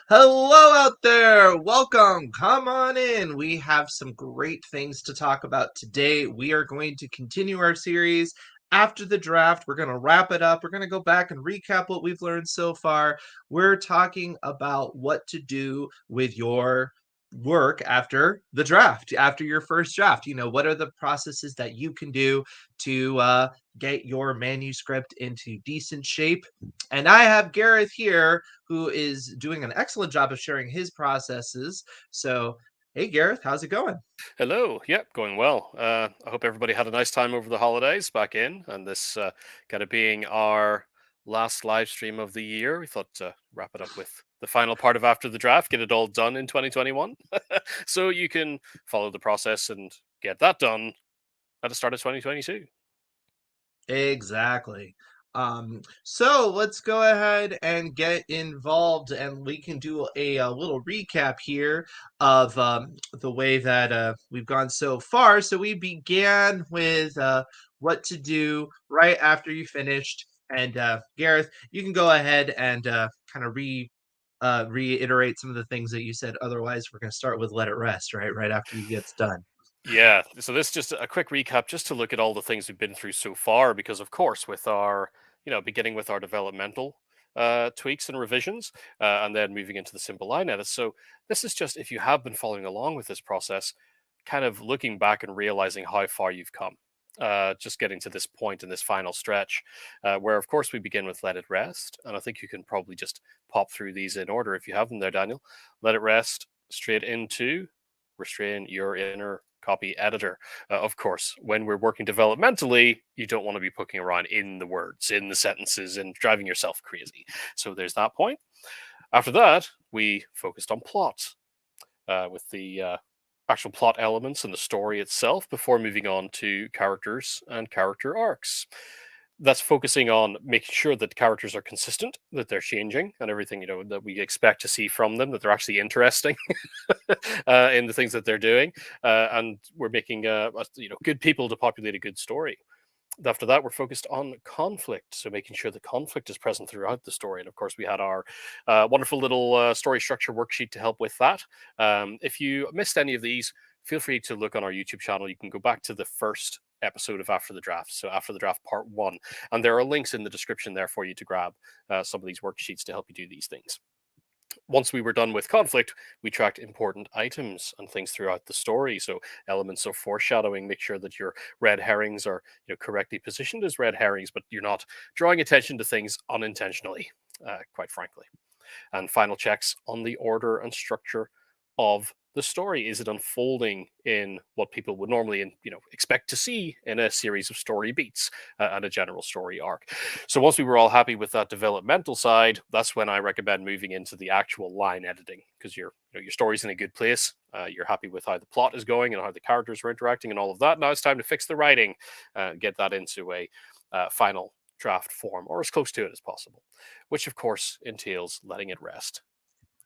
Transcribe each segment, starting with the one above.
Hello out there. Welcome. Come on in. We have some great things to talk about today. We are going to continue our series after the draft. We're going to wrap it up. We're going to go back and recap what we've learned so far. We're talking about what to do with your work after the draft, after your first draft. What are the processes that you can do to get your manuscript into decent shape? And I have Gareth here who is doing an excellent job of sharing his processes. So, hey, Gareth, how's it going? Hello. Yep, going well. I hope everybody had a nice time over the holidays back in, and this kind of being our last live stream of the year, we thought to wrap it up with the final part of after the draft, get it all done in 2021, so you can follow the process and get that done at the start of 2022. Exactly. So let's go ahead and get involved, and we can do a little recap here of the way that we've gone so far. So we began with what to do right after you finished, and Gareth, you can go ahead and kind of reiterate some of the things that you said. Otherwise, we're going to start with let it rest, right after you gets done. Yeah, so this is just a quick recap just to look at all the things we've been through so far, because of course, with our, beginning with our developmental tweaks and revisions, and then moving into the simple line edits. So this is just if you have been following along with this process, kind of looking back and realizing how far you've come. Just getting to this point in this final stretch, where of course we begin with let it rest, and I think you can probably just pop through these in order if you have them there, Daniel. Let it rest straight into restrain your inner copy editor. Of course, when we're working developmentally, you don't want to be poking around in the words, in the sentences, and driving yourself crazy. So there's that point. After that, we focused on plot with the actual plot elements and the story itself before moving on to characters and character arcs. That's focusing on making sure that the characters are consistent, that they're changing, and everything that we expect to see from them, that they're actually interesting in the things that they're doing, and we're making good people to populate a good story. After that, we're focused on conflict, so making sure the conflict is present throughout the story. And of course, we had our wonderful little story structure worksheet to help with that. If you missed any of these, feel free to look on our YouTube channel. You can go back to the first episode of After the Draft, so After the Draft Part 1, and there are links in the description there for you to grab some of these worksheets to help you do these things. Once we were done with conflict, we tracked important items and things throughout the story. So elements of foreshadowing, make sure that your red herrings are correctly positioned as red herrings, but you're not drawing attention to things unintentionally, quite frankly. And final checks on the order and structure of the story. Is it unfolding in what people would normally expect to see in a series of story beats and a general story arc? So once we were all happy with that developmental side, that's when I recommend moving into the actual line editing, because your story's in a good place. You're happy with how the plot is going and how the characters are interacting and all of that. Now it's time to fix the writing, get that into a final draft form, or as close to it as possible, which of course entails letting it rest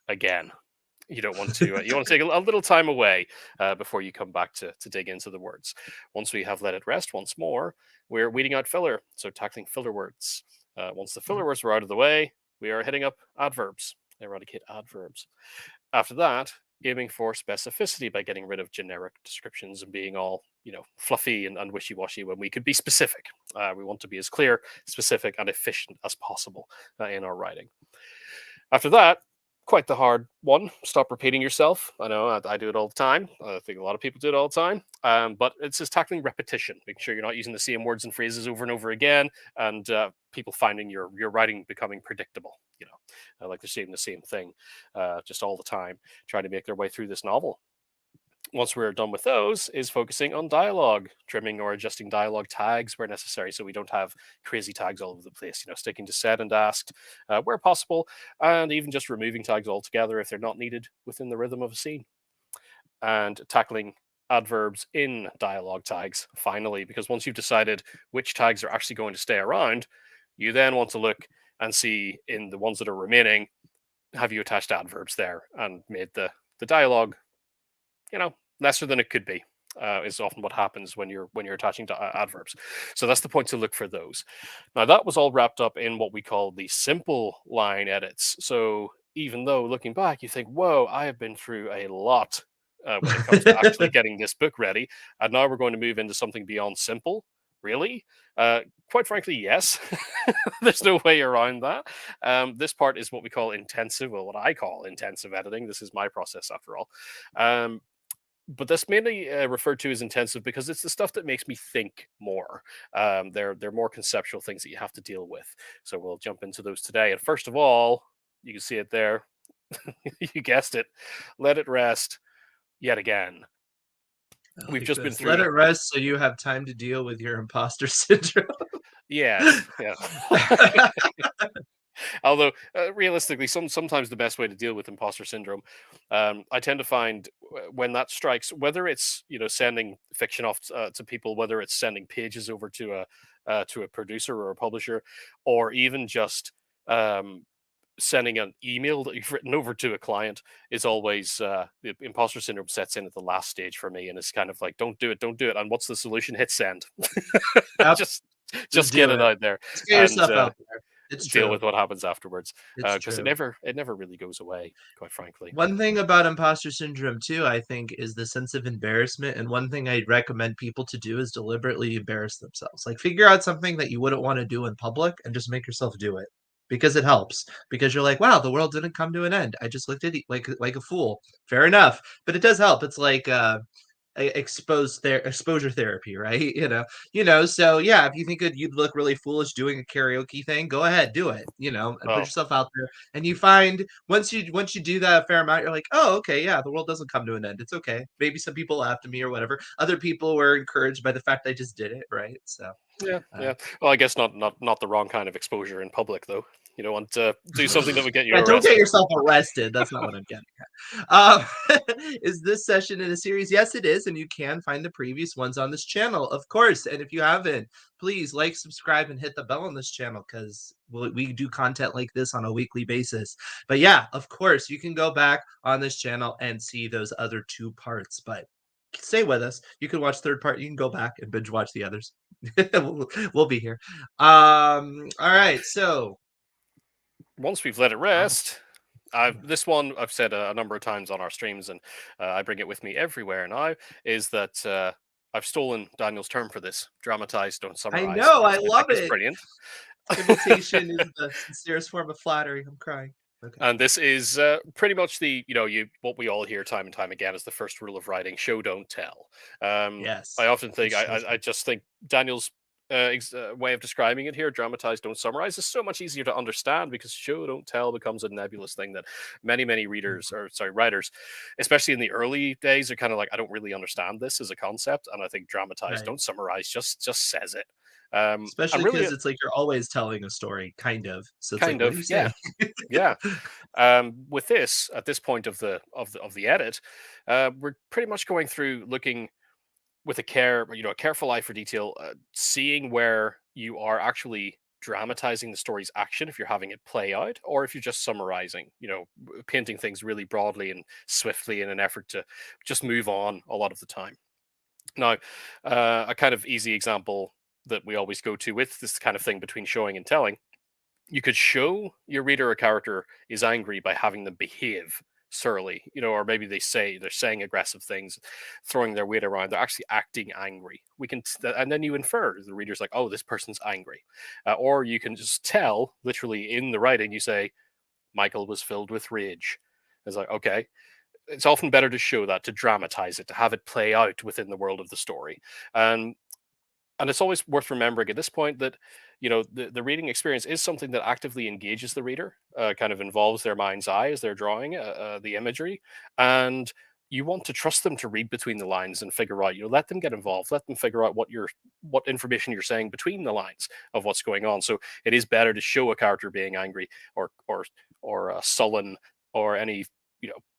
again. You don't want to. You want to take a little time away before you come back to dig into the words. Once we have let it rest once more, we're weeding out filler, so tackling filler words. Once the filler words were out of the way, we are hitting up adverbs. Eradicate adverbs. After that, aiming for specificity by getting rid of generic descriptions and being all fluffy and wishy-washy when we could be specific. We want to be as clear, specific, and efficient as possible in our writing. After that, quite the hard one. Stop repeating yourself. I know I do it all the time. I think a lot of people do it all the time. But it's just tackling repetition, making sure you're not using the same words and phrases over and over again, and people finding your writing becoming predictable. Like they're saying the same thing just all the time, trying to make their way through this novel. Once we're done with those, is focusing on dialogue, trimming or adjusting dialogue tags where necessary, so we don't have crazy tags all over the place. Sticking to said and asked where possible, and even just removing tags altogether if they're not needed within the rhythm of a scene. And tackling adverbs in dialogue tags finally, because once you've decided which tags are actually going to stay around, you then want to look and see in the ones that are remaining, have you attached adverbs there and made the dialogue lesser than it could be. Is often what happens when you're attaching to adverbs. So that's the point to look for those. Now that was all wrapped up in what we call the simple line edits. So even though looking back, you think, whoa, I have been through a lot when it comes to actually getting this book ready. And now we're going to move into something beyond simple. Really? Quite frankly, yes. There's no way around that. This part is what we call intensive, well, what I call intensive editing. This is my process after all. Um, but that's mainly referred to as intensive because it's the stuff that makes me think more. They're more conceptual things that you have to deal with. So we'll jump into those today. And first of all, you can see it there. You guessed it. Let it rest yet again. I We've like just been this. Let through. it rest so you have time to deal with your imposter syndrome. Yes, yeah. Although realistically, sometimes the best way to deal with imposter syndrome, I tend to find when that strikes, whether it's sending fiction off to people, whether it's sending pages over to a producer or a publisher, or even just sending an email that you've written over to a client, is always the imposter syndrome sets in at the last stage for me, and it's kind of like, don't do it. And what's the solution? Hit send. Yep, just just just get do it it. out there Just get and yourself out there. It's deal true. with what happens afterwards, It's because true. it never really goes away, quite frankly. One thing about imposter syndrome too, I think, is the sense of embarrassment. And one thing I'd recommend people to do is deliberately embarrass themselves. Like figure out something that you wouldn't want to do in public and just make yourself do it. Because it helps. Because you're like, wow, the world didn't come to an end. I just looked at it like a fool. Fair enough. But it does help. It's like exposure therapy, right? So yeah, if you think you'd look really foolish doing a karaoke thing, go ahead, do it, and put Oh, yourself out there. And you find once you do that a fair amount, you're like, oh, okay, yeah, the world doesn't come to an end. It's okay. Maybe some people laughed at me or whatever. Other people were encouraged by the fact I just did it, right? So yeah, uh, yeah. Well, I guess not the wrong kind of exposure in public, though. You don't want to do something that would get you yeah, don't get arrested. yourself arrested. That's not what I'm getting at. Um, is this session in a series? Yes, it is, and you can find the previous ones on this channel, of course. And if you haven't, please like, subscribe, and hit the bell on this channel because we do content like this on a weekly basis. But yeah, of course, you can go back on this channel and see those other two parts. But stay with us. You can watch third part. You can go back and binge watch the others. we'll be here. All right, so. Once we've let it um, rest, this one I've said a number of times on our streams, and I bring it with me everywhere now. Is that I've stolen Daniel's term for this: dramatize, don't I summarize, know, I which I think love is it. brilliant. Imitation is the sincerest form of flattery. I'm crying. Okay. And this is pretty much the what we all hear time and time again is the first rule of writing: show, don't tell. I Yes. often think It's so I true. just think Daniel's way of describing it here, dramatize, don't summarize, is so much easier to understand because show, don't tell becomes a nebulous thing that many readers, Mhm. or sorry, writers, especially in the early days, are kind of like, I don't really understand this as a concept. And I think dramatize, Right. don't summarize, just says it. And Especially really, because it's like you're always telling a story, kind of. So it's like, kind what are of, you yeah, saying? yeah. With this, at this point of the edit, we're pretty much going through looking with a careful eye for detail, seeing where you are actually dramatizing the story's action if you're having it play out, or if you're just summarizing, painting things really broadly and swiftly in an effort to just move on a lot of the time. Now, a kind of easy example that we always go to with this kind of thing between showing and telling, you could show your reader a character is angry by having them behave surly, or maybe they're saying aggressive things, throwing their weight around. They're actually acting angry. And then you infer the reader's like, oh, this person's angry, or you can just tell literally in the writing. You say Michael was filled with rage. It's like, okay, it's often better to show that, to dramatize it, to have it play out within the world of the story. And it's always worth remembering at this point that the reading experience is something that actively engages the reader, kind of involves their mind's eye as they're drawing the imagery, and you want to trust them to read between the lines and figure out, let them get involved, let them figure out what information you're saying between the lines of what's going on. So it is better to show a character being angry or sullen or any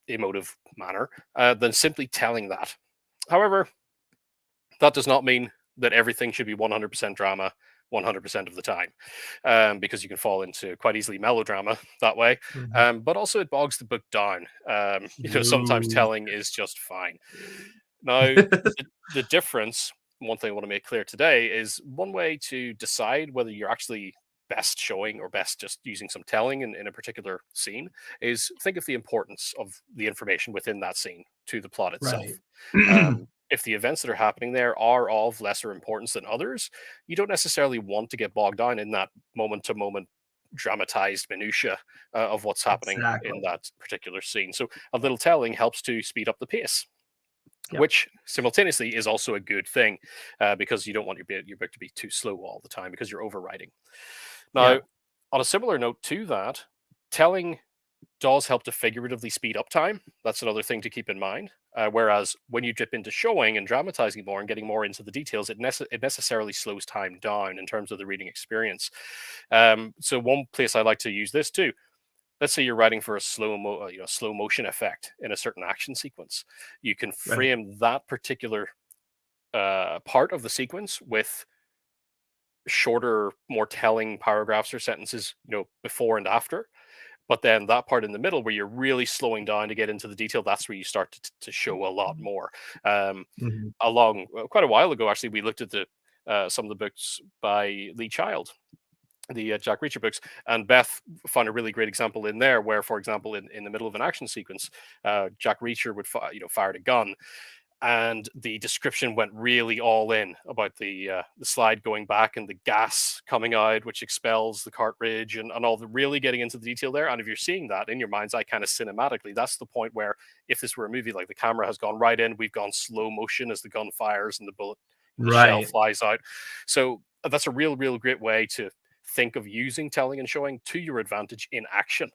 emotive manner, than simply telling that. However, that does not mean that everything should be 100% drama 100% of the time, because you can fall into quite easily melodrama that way. Mhm. But also, it bogs the book down. Sometimes Ooh. telling is just fine. Now, the difference, one thing I want to make clear today, is one way to decide whether you're actually best showing or best just using some telling in a particular scene is think of the importance of the information within that scene to the plot Right. itself. If the events that are happening there are of lesser importance than others, you don't necessarily want to get bogged down in that moment to moment dramatized minutia of what's happening in Exactly. that particular scene. So a little telling helps to speed up the pace, Yep. which simultaneously is also a good thing because you don't want your book to be too slow all the time because you're overwriting. Now, Yep. on a similar note to that, telling does help to figuratively speed up time. That's another thing to keep in mind. Whereas when you dip into showing and dramatizing more and getting more into the details, it necessarily slows time down in terms of the reading experience. So one place I like to use this too. Let's say you're writing for a slow motion effect in a certain action sequence. You can Right. frame that particular part of the sequence with shorter, more telling paragraphs or sentences, before and after. But then that part in the middle where you're really slowing down to get into the detail, that's where you start to show a lot more. Um, Mhm. Quite a while ago, actually, we looked at the some of the books by Lee Child, the Jack Reacher books, and Beth found a really great example in there where, for example, in the middle of an action sequence, Jack Reacher would fired a gun, and the description went really all in about the slide going back and the gas coming out, which expels the cartridge, and all the really getting into the detail there. And if you're seeing that in your mind's eye, kind of cinematically, that's the point where if this were a movie, like the camera has gone right in, we've gone slow motion as the gun fires and the bullet, the shell Right. flies out. So that's a real great way to think of using telling and showing to your advantage in action.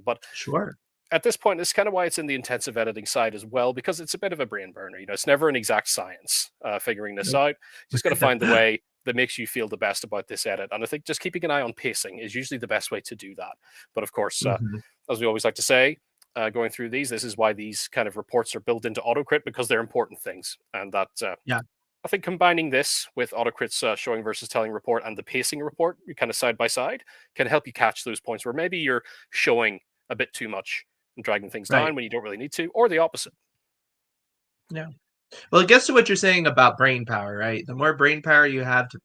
But Sure. at this point, it's kind of why it's in the intensive editing side as well, because it's a bit of a brain burner. It's never an exact science figuring this Nope. out. You just got to find the way that makes you feel the best about this edit. And I think just keeping an eye on pacing is usually the best way to do that. But of course, Mhm. as we always like to say, going through these, this is why these kind of reports are built into AutoCrit because they're important things. And that Yeah. I think combining this with AutoCrit's showing versus telling report and the pacing report, kind of side by side, can help you catch those points where maybe you're showing a bit too much and dragging things Right. down when you don't really need to, or the opposite. Yeah. Well, it gets to what you're saying about brain power, right? The more brain power you have to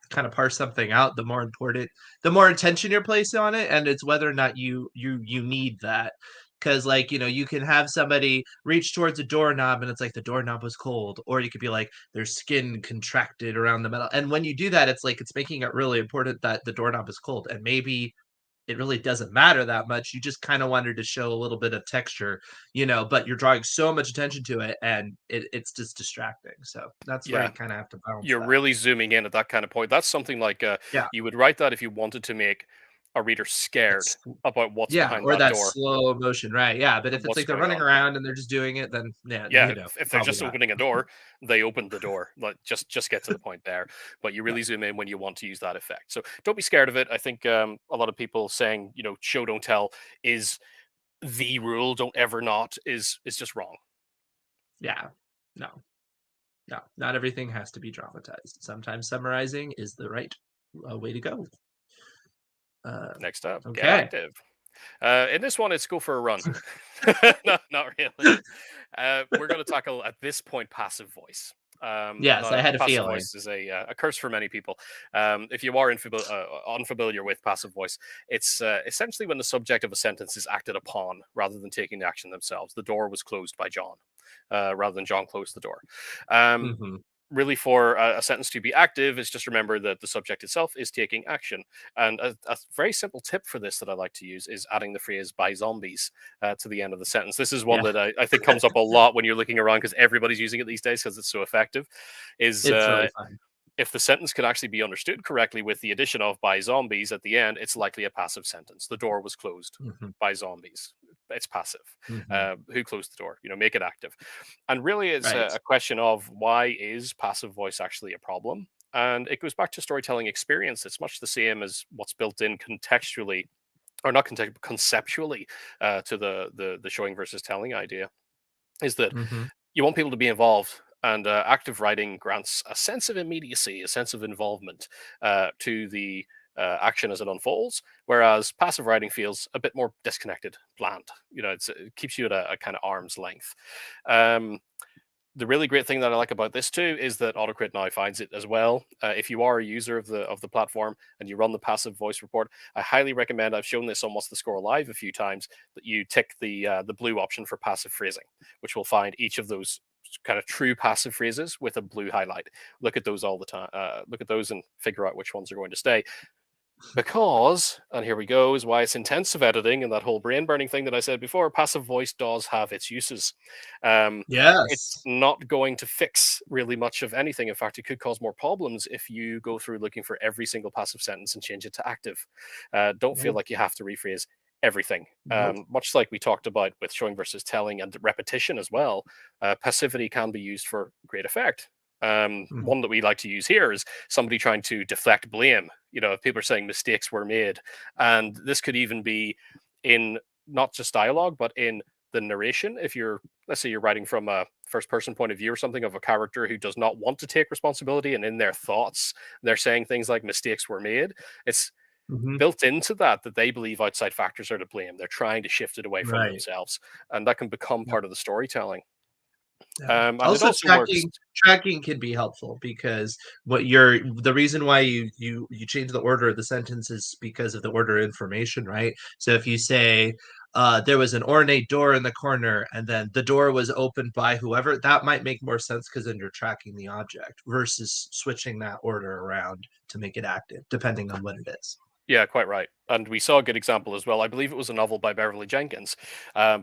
kind of parse something out, the more attention you're placing on it, and it's whether or not you need that. Because like you can have somebody reach towards a doorknob and it's like the doorknob was cold, or you could be like their skin contracted around the metal. And when you do that, it's like it's making it really important that the doorknob is cold, and maybe it really doesn't matter that much. You just kind of wanted to show a little bit of texture, but you're drawing so much attention to it and it's just distracting. So that's where Yeah, you kind of have to balance you're that. really zooming in at that kind of point. That's something like Yeah. you would write that if you wanted to make a reader scared That's about what's yeah, behind or that that door, slow motion, right? Yeah, but if it's what's like they're going running on. around and they're just doing it, then yeah, Yeah, if they're probably just not. opening a door, they opened the door. Like just get to the point there. But you really zoom in when you want to use that effect. So don't be scared of it. I think a lot of people saying show don't tell is the rule. Don't ever not is just wrong. Yeah. No. No. Not everything has to be dramatized. Sometimes summarizing is the right way to go. Next up, get Okay. active. In this one, it's go for a run. No, not really. We're going to tackle at this point passive voice. Yes, I Now, had a passive feeling. voice is a curse for many people. If you are unfamiliar with passive voice, it's essentially when the subject of a sentence is acted upon rather than taking the action themselves. The door was closed by John, rather than John closed the door. Um, Hmm. Really, for a sentence to be active is just remember that the subject itself is taking action. And a very simple tip for this that I like to use is adding the phrase by zombies to the end of the sentence. This is one Yeah, that I think comes up a lot when you're looking around because everybody's using it these days because it's so effective. Is it's really fun. if the sentence can actually be understood correctly with the addition of by zombies at the end, it's likely a passive sentence. The door was closed Hmm. by zombies. It's passive. Hmm. Who closed the door? Make it active. And really, it's Right. a question of why is passive voice actually a problem? And it goes back to storytelling experience. It's much the same as what's built in contextually, or not conceptually, to the showing versus telling idea. Is that Hmm. you want people to be involved, and active writing grants a sense of immediacy, a sense of involvement to the action as it unfolds, whereas passive writing feels a bit more disconnected, bland. It keeps you at a kind of arm's length. Um, the really great thing that I like about this too is that AutoCrit now finds it as well. If you are a user of the platform and you run the passive voice report, I highly recommend. I've shown this on What's the Score Live a few times, that you tick the blue option for passive phrasing, which will find each of those kind of true passive phrases with a blue highlight. Look at those all the time. Look at those and figure out which ones are going to stay. Because, and here we go, is why it's intensive editing and that whole brain burning thing that I said before. Passive voice does have its uses. It's Yes. not going to fix really much of anything. In fact, it could cause more problems if you go through looking for every single passive sentence and change it to active. Don't feel Nope. like you have to rephrase everything. Nope. Much like we talked about with showing versus telling and repetition as well, passivity can be used for great effect. Mhm. One that we like to use here is somebody trying to deflect blame. If people are saying mistakes were made, and this could even be in not just dialogue, but in the narration. If let's say you're writing from a first person point of view or something of a character who does not want to take responsibility, and in their thoughts, they're saying things like mistakes were made. It's Mhm. built into that they believe outside factors are to blame. They're trying to shift it away from Right. themselves, and that can become Yep. part of the storytelling. Yeah. And it Also, also works. tracking can be helpful because the reason why you change the order of the sentence is because of the order of information, right? So if you say there was an ornate door in the corner and then the door was opened by whoever, that might make more sense because then you're tracking the object versus switching that order around to make it active, depending on what it is. Yeah, quite right. And we saw a good example as well. I believe it was a novel by Beverly Jenkins.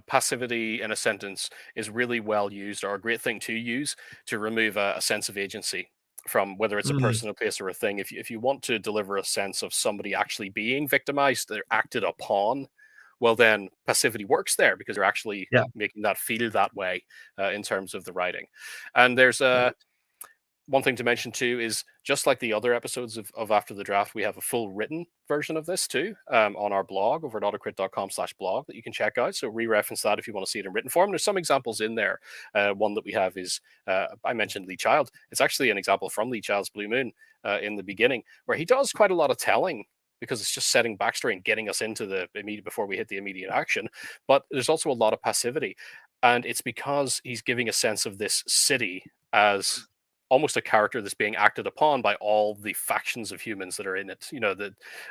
Passivity in a sentence is really well used, or a great thing to use to remove a sense of agency from whether it's a Mm, person, a place, or a thing. If you want to deliver a sense of somebody actually being victimized, they're acted upon, well, then passivity works there because you're actually yeah, making that feel that way in terms of the writing. And there's a right. one thing to mention too is, just like the other episodes of After the Draft, we have a full written version of this too, on our blog over at autocrit.com/blog that you can check out. So re-reference that if you want to see it in written form. There's some examples in there. One that we have is, I mentioned Lee Child. It's actually an example from Lee Child's Blue Moon in the beginning, where he does quite a lot of telling because it's just setting backstory and getting us into the immediate before we hit the immediate action. But there's also a lot of passivity, and it's because he's giving a sense of this city as almost a character that's being acted upon by all the factions of humans that are in it.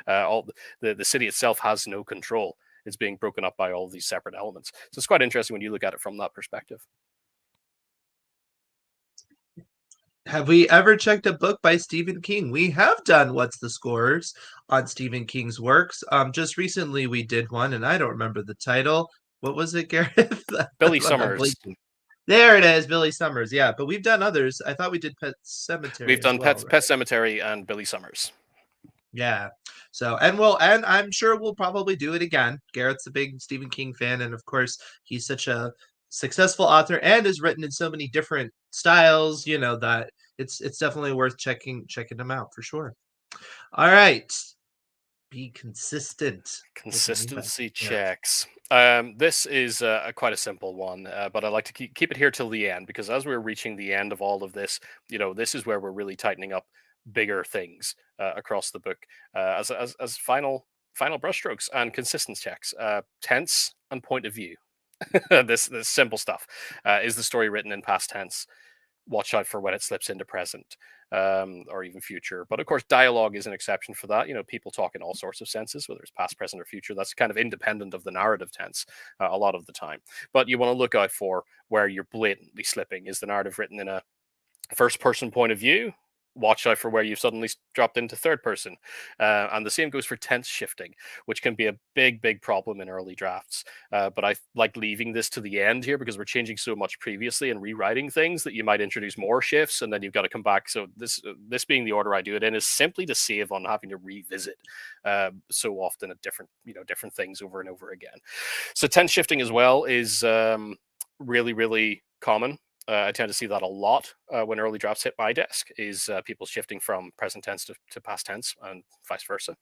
All the city itself has no control. It's being broken up by all these separate elements. So it's quite interesting when you look at it from that perspective. Have we ever checked a book by Stephen King? We have done What's the Scores on Stephen King's works. Just recently we did one, and I don't remember the title. What was it, Gareth? Billy I'm Summers. blinking. There it is, Billy Summers. Yeah, but we've done others. I thought we did Pet Cemetery We've as done well, Pet, right? Pet Cemetery and Billy Summers. Yeah. So, and I'm sure we'll probably do it again. Garrett's a big Stephen King fan, and of course, he's such a successful author and is written in so many different styles, that it's definitely worth checking him out for sure. All right. Be consistent. What do you mean by Consistency yeah. checks. This is quite a simple one, but I like to keep it here till the end, because as we're reaching the end of all of this, this is where we're really tightening up bigger things across the book, as final brushstrokes and consistency checks. Tense and point of view. This simple stuff. Is the story written in past tense? Watch out for when it slips into present, or even future. But of course, dialogue is an exception for that. People talk in all sorts of senses, whether it's past, present, or future. That's kind of independent of the narrative tense a lot of the time. But you want to look out for where you're blatantly slipping. Is the narrative written in a first person point of view? Watch out for where you've suddenly dropped into third person. And the same goes for tense shifting, which can be a big problem in early drafts. But I like leaving this to the end here because we're changing so much previously and rewriting things that you might introduce more shifts and then you've got to come back. So this being the order I do it in is simply to save on having to revisit so often at different things over and over again. So tense shifting as well is really common. I tend to see that a lot when early drafts hit my desk, is people shifting from present tense to past tense and vice versa.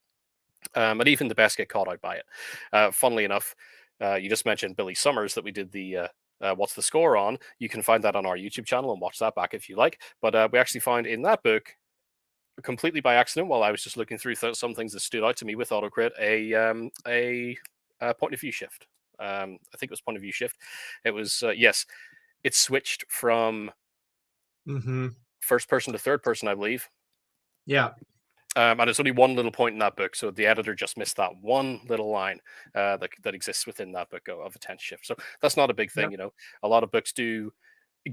And even the best get caught out by it. Funnily enough, you just mentioned Billy Summers that we did the What's the Score on. You can find that on our YouTube channel and watch that back if you like. But we actually found in that book, completely by accident, while I was just looking through some things that stood out to me with AutoCrit, a point of view shift. I think it was point of view shift. It was, yes, it switched from Mm-hmm. First person to third person, I believe. Yeah. And it's only one little point in that book, so the editor just missed that one little line that exists within that book of a tense shift. So that's not a big thing, Yep. you know. A lot of books do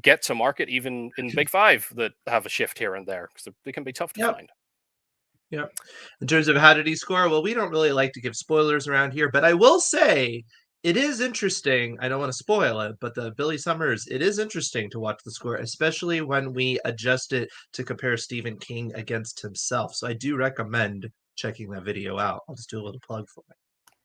get to market, even in Big Five, that have a shift here and there because they can be tough to Yep. find. Yep. In terms of how did he score? Well, we don't really like to give spoilers around here, but I will say it is interesting. I don't want to spoil it, but the Billy Summers, it is interesting to watch the score, especially when we adjust it to compare Stephen King against himself. So I do recommend checking that video out. I'll just do a little plug for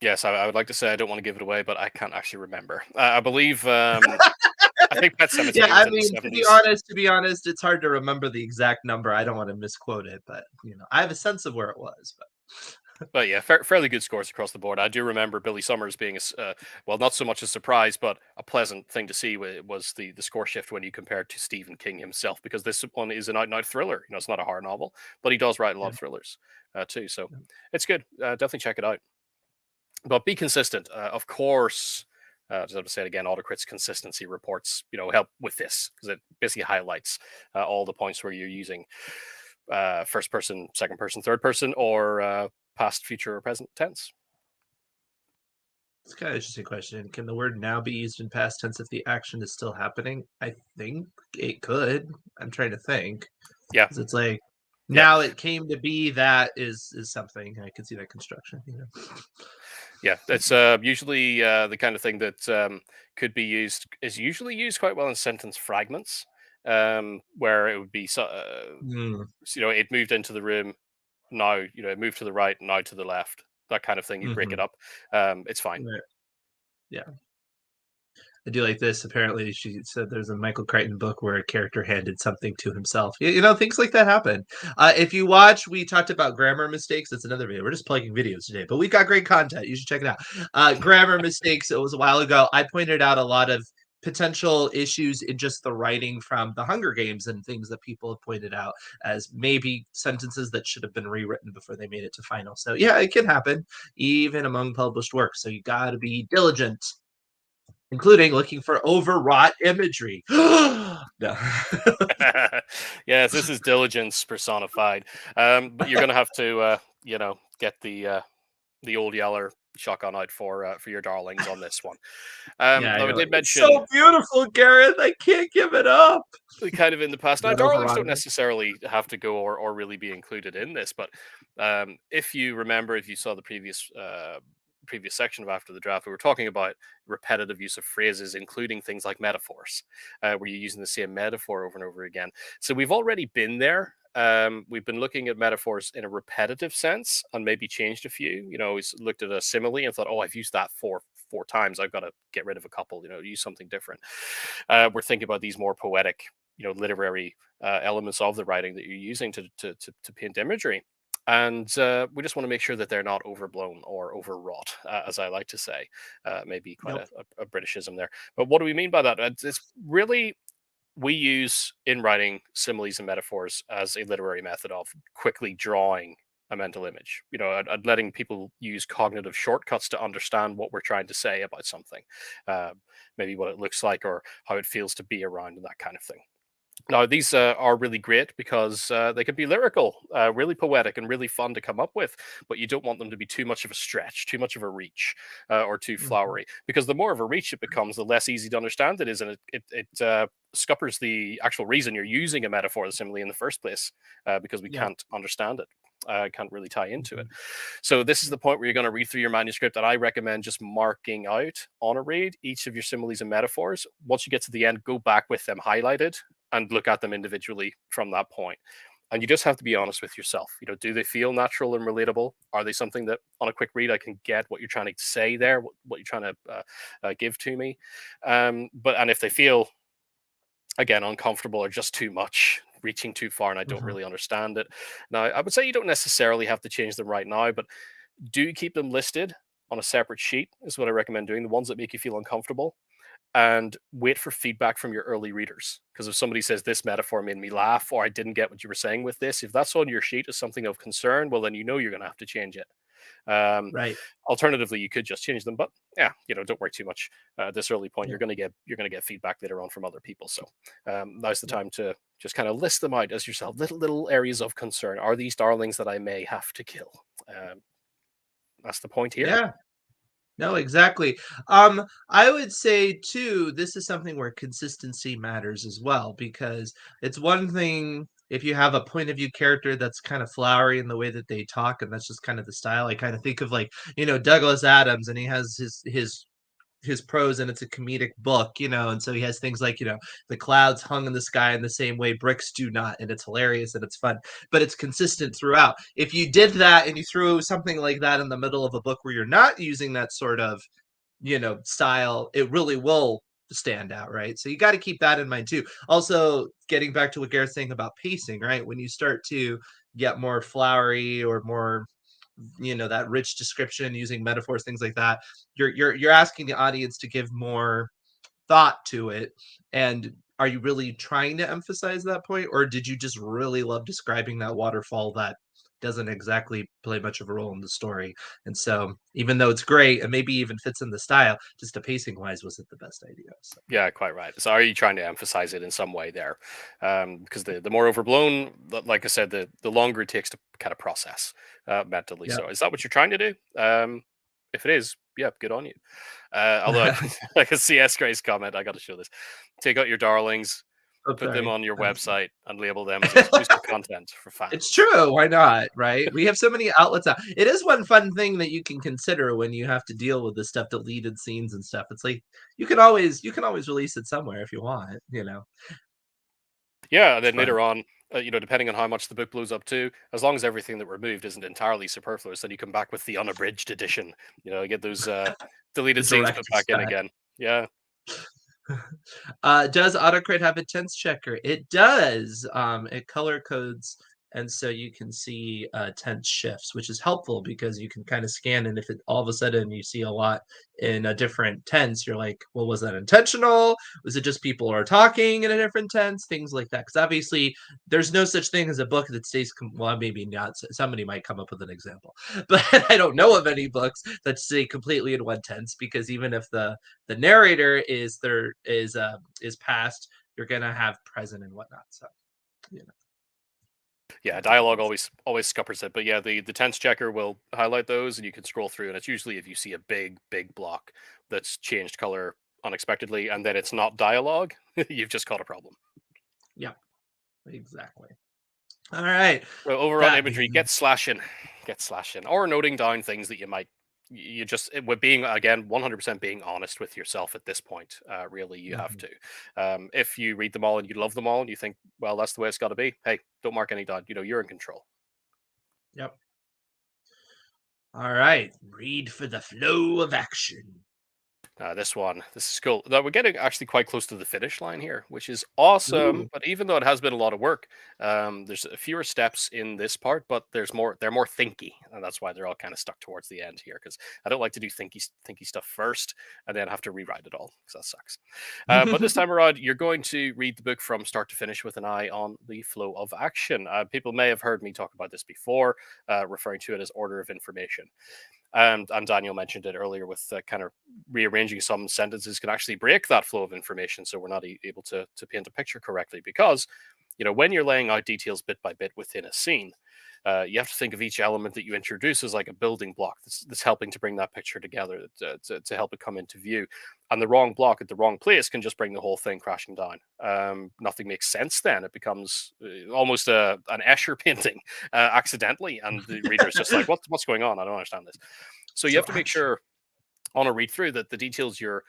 Yes, I would like to say I don't want to give it away, but I can't actually remember. I believe I it. think Pet Yeah, Cemetery was I in the mean, '70s. to be honest, it's hard to remember the exact number. I don't want to misquote it, but I have a sense of where it was. But But yeah, fairly good scores across the board. I do remember Billy Summers being well, not so much a surprise, but a pleasant thing to see was the score shift when you compare to Stephen King himself, because this one is an out and out thriller. You know, it's not a horror novel, but he does write a lot yeah, of thrillers too. So yeah. it's good. Definitely check it out. But be consistent, of course. Just have to say it again, AutoCrit's consistency reports, help with this because it basically highlights all the points where you're using first person, second person, third person, or past, future, or present tense. It's kind of interesting question. Can the word now be used in past tense if the action is still happening? I think it could. I'm trying to think Yeah, because it's like yeah, now it came to be that is something. I can see that construction. yeah. It's usually the kind of thing that could be used, is usually used quite well in sentence fragments, where it would be, Mm, it moved into the room, now, it moved to the right, now to the left, that kind of thing. You break it hmm. up. It's fine. Right. Yeah. I do like this. Apparently, she said there's a Michael Crichton book where a character handed something to himself. Things like that happen. If you watch, we talked about grammar mistakes. That's another video. We're just plugging videos today, but we've got great content. You should check it out. Grammar mistakes. It was a while ago. I pointed out a lot of potential issues in just the writing from the Hunger Games and things that people have pointed out as maybe sentences that should have been rewritten before they made it to final. So yeah, it can happen even among published works. So you got to be diligent, including looking for overwrought imagery. No. Yes, this is diligence personified. But you're going to have to, get the old Yeller shotgun out for your darlings on this one. Yeah, I Now, I know. did It's mention so beautiful, Gareth. I can't give it up. kind of in the past. Is Now, that darlings don't overwrought? necessarily have to go or really be included in this, but if you remember, if you saw the previous section of After the Draft, we were talking about repetitive use of phrases, including things like metaphors, where you're using the same metaphor over and over again. So we've already been there. We've been looking at metaphors in a repetitive sense and maybe changed a few. We looked at a simile and thought, oh, I've used that four times. I've got to get rid of a couple. Use something different. We're thinking about these more poetic, literary elements of the writing that you're using to paint imagery. And we just want to make sure that they're not overblown or overwrought, as I like to say. Maybe quite Nope. a Britishism there. But what do we mean by that? It's really, we use in writing similes and metaphors as a literary method of quickly drawing a mental image, and letting people use cognitive shortcuts to understand what we're trying to say about something, uh, maybe what it looks like or how it feels to be around and that kind of thing. Now, these are really great because they can be lyrical, really poetic, and really fun to come up with, but you don't want them to be too much of a stretch, too much of a reach, or too Mhm. flowery. Because the more of a reach it becomes, the less easy to understand it is, and it scuppers the actual reason you're using a metaphor, the simile, in the first place, because we Yep. can't understand it. Can't really tie into it. Mhm. So this is Yep. the point where you're going to read through your manuscript, and I recommend just marking out on a read each of your similes and metaphors. Once you get to the end, go back with them highlighted and look at them individually from that point. And you just have to be honest with yourself. Do they feel natural and relatable? Are they something that on a quick read I can get what you're trying to say there, what you're trying to give to me? And if they feel, again, uncomfortable or just too much, reaching too far, and I don't Mhm. really understand it, now I would say you don't necessarily have to change them right now, but do keep them listed on a separate sheet, is what I recommend doing. The ones that make you feel uncomfortable, and wait for feedback from your early readers. Because if somebody says this metaphor made me laugh, or I didn't get what you were saying with this, if that's on your sheet as something of concern, well, then you're going to have to change it. Right. Alternatively, you could just change them, but yeah, don't worry too much at this early point. Yeah. You're gonna get feedback later on from other people. So now's the time to just kind of list them out as yourself. Little areas of concern. Are these darlings that I may have to kill? That's the point here. Yeah. No, exactly. I would say too, this is something where consistency matters as well, because it's one thing if you have a point of view character that's kind of flowery in the way that they talk, and that's just kind of the style. I kind of think of like, Douglas Adams, and he has his prose, and it's a comedic book, and so he has things like, the clouds hung in the sky in the same way bricks do not, and it's hilarious and it's fun, but it's consistent throughout. If you did that and you threw something like that in the middle of a book where you're not using that sort of, style, it really will stand out, right? So you got to keep that in mind too. Also, getting back to what Garrett's saying about pacing, right? When you start to get more flowery or more, that rich description using metaphors, things like that, you're asking the audience to give more thought to it. And are you really trying to emphasize that point, or did you just really love describing that waterfall that doesn't exactly play much of a role in the story? And so even though it's great and maybe even fits in the style, just the pacing wise wasn't the best idea. So Yeah, quite right. So are you trying to emphasize it in some way there? Because the more overblown, like I said, the longer it takes to kind of process mentally. yeah. So is that what you're trying to do? If it is, yeah, good on you. Although, like a CS Grace comment, I got to show this. Take out your darlings, Oh, put them sorry. on your website, and label them as exclusive content for It's fans. true. Why not? Right? We have so many outlets out. It is one fun thing that you can consider when you have to deal with this stuff, deleted scenes and stuff. It's like you can always release it somewhere if you want. Yeah, and It's then fun. later on, depending on how much the book blows up to, as long as everything that removed isn't entirely superfluous, then you come back with the unabridged edition. Get those The deleted scenes put director's back in cut. again. Yeah, Does AutoCrit have a tense checker? It does. It color codes, and so you can see tense shifts, which is helpful because you can kind of scan, and if it all of a sudden you see a lot in a different tense, you're like, well, was that intentional? Was it just people are talking in a different tense? Things like that. Because obviously, there's no such thing as a book that stays. Well, maybe not. Somebody might come up with an example, but I don't know of any books that stay completely in one tense, because even if the narrator is past, you're gonna have present and whatnot. So you know yeah. that's all it Dialogue is. always scuppers it, but yeah, the tense checker will highlight those, and you can scroll through, and it's usually if you see a big block that's changed color unexpectedly, and then it's not dialogue, you've just got a problem. Yeah, exactly. All right. So over on That imagery, get slashing, or noting down things that you might you just with being again 100% being honest with yourself at this point. Really, you have Mhm. to. If you read them all and you love them all, and you think, well, that's the way it's got to be. Hey, don't mark any down. You're in control. Yep. All right. Read for the flow of action. This is cool. Now we're getting actually quite close to the finish line here, which is awesome. Ooh. But even though it has been a lot of work, there's fewer steps in this part, but there's more. They're more thinky, and that's why they're all kind of stuck towards the end here. Because I don't like to do thinky stuff first and then have to rewrite it all, because that sucks. But this time around, you're going to read the book from start to finish with an eye on the flow of action. People may have heard me talk about this before, referring to it as order of information. And Daniel mentioned it earlier with kind of rearranging some sentences can actually break that flow of information, so we're not able to paint a picture correctly. Because when you're laying out details bit by bit within a scene, you have to think of each element that you introduce as like a building block that's helping to bring that picture together, to help it come into view. And the wrong block at the wrong place can just bring the whole thing crashing down. Nothing makes sense then. It becomes almost an Escher painting accidentally, and the reader is just like, what's going on? I don't understand this. So you So have to make action. sure on a read through that the details you're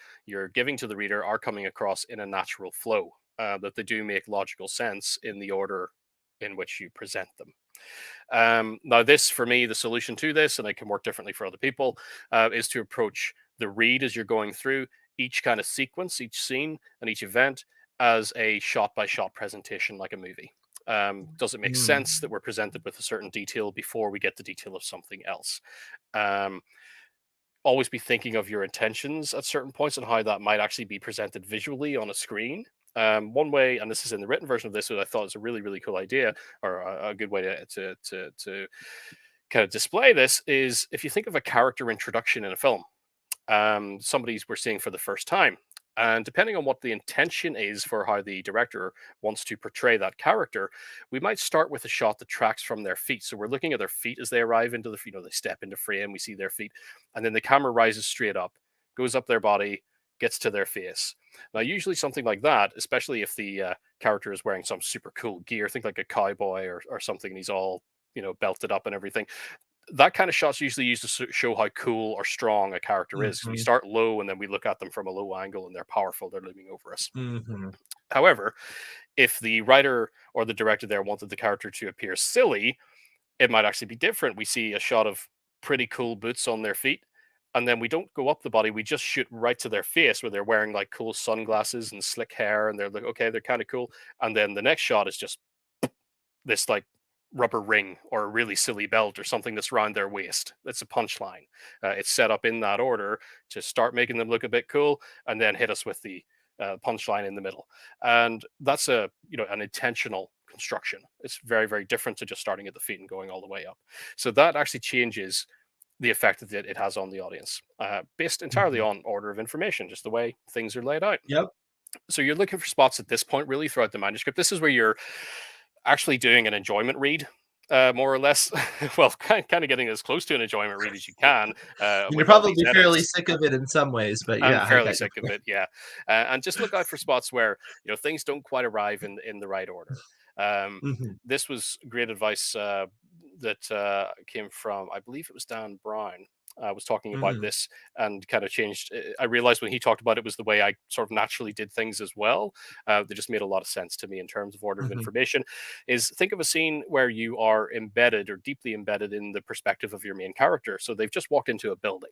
giving to the reader are coming across in a natural flow, that they do make logical sense in the order in which you present them. Now, this for me, the solution to this, and it can work differently for other people, is to approach the read as you're going through each kind of sequence, each scene, and each event as a shot by shot presentation, like a movie. Does it make Mm. sense that we're presented with a certain detail before we get the detail of something else? Um, Always be thinking of your intentions at certain points and how that might actually be presented visually on a screen. One way, and this is in the written version of this, that I thought is a really cool idea, or a good way to kind of display this is if you think of a character introduction in a film, somebody's we're seeing for the first time. And depending on what the intention is for how the director wants to portray that character, we might start with a shot that tracks from their feet. So we're looking at their feet as they arrive into the, they step into frame, we see their feet, and then the camera rises straight up, goes up their body, gets to their face. Now, usually something like that, especially if the character is wearing some super cool gear, think like a cowboy or something, and he's all, belted up and everything, that kind of shot's usually used to show how cool or strong a character is. So we Hmm. start low and then we look at them from a low angle and they're powerful, they're looming over us. Hmm. However, if the writer or the director there wanted the character to appear silly, it might actually be different. We see a shot of pretty cool boots on their feet, and then we don't go up the body, we just shoot right to their face where they're wearing like cool sunglasses and slick hair and they're like, okay, they're kind of cool. And then the next shot is just this like rubber ring or a really silly belt or something that's around their waist. That's a punchline. It's set up in that order to start making them look a bit cool, and then hit us with the punchline in the middle. And that's an intentional construction. It's very very different to just starting at the feet and going all the way up. So that actually changes the effect that it has on the audience, based entirely Hmm. on order of information, just the way things are laid out. Yep. So you're looking for spots at this point, really, throughout the manuscript. This is where you're actually doing an enjoyment read, more or less. Well, kind of getting as close to an enjoyment read as you can You're with all these probably fairly edits. sick of it in some ways, but I'm yeah, I fairly got your sick of point. it, yeah. And just look out for spots where things don't quite arrive in the right order. Um, Hmm. this was great advice that came from, I believe it was Dan Brown. Was talking about Hmm. this and kind of changed. I realized when he talked about it was the way I sort of naturally did things as well. That just made a lot of sense to me in terms of order of Hmm. information. Is think of a scene where you are embedded or deeply embedded in the perspective of your main character. So they've just walked into a building,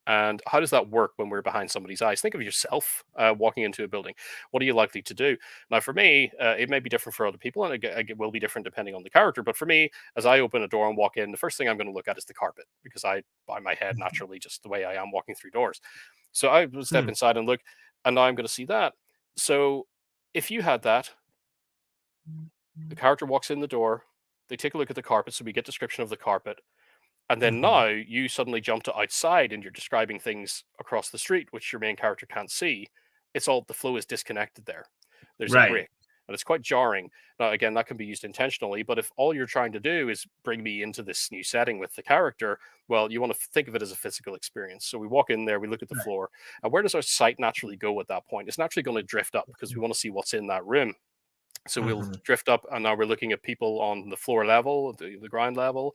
and how does that work when we're behind somebody's eyes? Think of yourself walking into a building. What are you likely to do? Now, for me, it may be different for other people, and it will be different depending on the character. But for me, as I open a door and walk in, the first thing I'm going to look at is the carpet because I, by my head, naturally, just the way I am walking through doors. So I will step Hmm. inside and look, and now I'm going to see that. So if you had that, the character walks in the door, they take a look at the carpet, so we get description of the carpet, and then Hmm. now you suddenly jump to outside and you're describing things across the street, which your main character can't see. It's all the flow is disconnected there. There's a Right. break. And it's quite jarring. Now, again, that can be used intentionally, but if all you're trying to do is bring me into this new setting with the character, well, you want to think of it as a physical experience. So we walk in there, we look at the Right. floor, and where does our sight naturally go at that point? It's naturally going to drift up because we want to see what's in that room. So we'll Hmm. drift up, and now we're looking at people on the floor level, the ground level,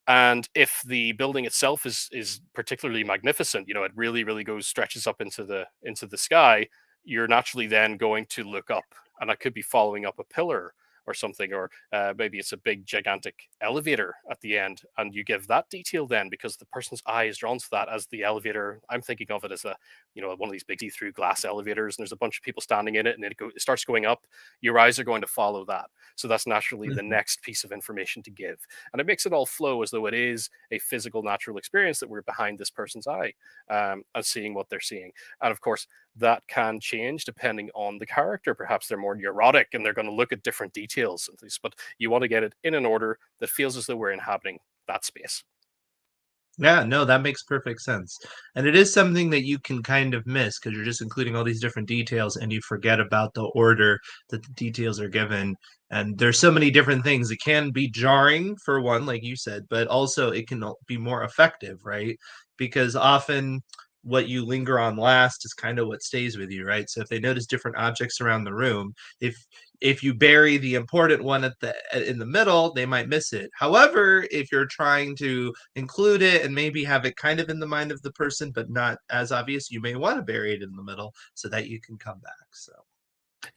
and if the building itself is particularly magnificent, it really really goes stretches up into the sky, you're naturally then going to look up, and I could be following up a pillar or something, or maybe it's a big gigantic elevator at the end, and you give that detail then because the person's eye is drawn to that. As the elevator, I'm thinking of it as a one of these big see-through glass elevators, and there's a bunch of people standing in it, and it starts going up. Your eyes are going to follow that, so that's naturally the Hmm. next piece of information to give, and it makes it all flow as though it is a physical, natural experience that we're behind this person's eye, and seeing what they're seeing. And of course, that can change depending on the character. Perhaps they're more neurotic and they're going to look at different details and things, but you want to get it in an order that feels as though we're inhabiting that space. Yeah, no, that makes perfect sense. And it is something that you can kind of miss because you're just including all these different details and you forget about the order that the details are given. And there's so many different things. It can be jarring for one, like you said, but also it can be more effective, right? Because often what you linger on last is kind of what stays with you, right? So if they notice different objects around the room, if if you bury the important one at the in the middle, they might miss it. However, if you're trying to include it and maybe have it kind of in the mind of the person, but not as obvious, you may want to bury it in the middle so that you can come back. So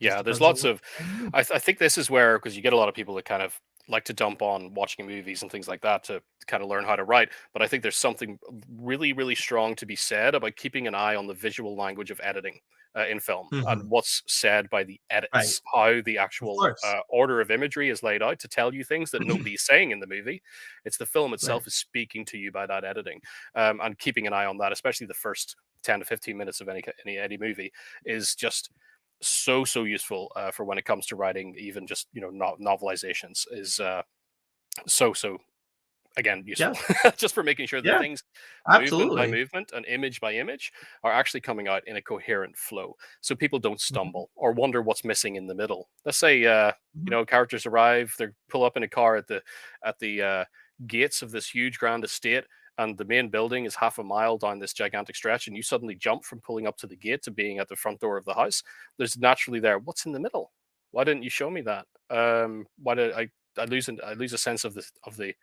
just Yeah, there's depends on lots what of. you need. I think this is where, because you get a lot of people that kind of like to dump on watching movies and things like that to kind of learn how to write. But I think there's something really, really strong to be said about keeping an eye on the visual language of editing in film and Hmm. what's said by the Right, edits, how the of actual course. order of imagery is laid out to tell you things that nobody's saying in the movie. It's the film Right. itself is speaking to you by that editing, and keeping an eye on that, especially the first 10 to 15 minutes of any movie, is just so useful for when it comes to writing, even just novelizations, is so again, Yeah, useful just for making sure that yeah, things, movement by absolutely. movement and image by image, are actually coming out in a coherent flow, so people don't Mhm, stumble or wonder what's missing in the middle. Let's say, mhm. characters arrive, they pull up in a car at the gates of this huge grand estate, and the main building is half a mile down this gigantic stretch, and you suddenly jump from pulling up to the gate to being at the front door of the house. There's naturally there, what's in the middle? Why didn't you show me that? Why did I lose a sense of the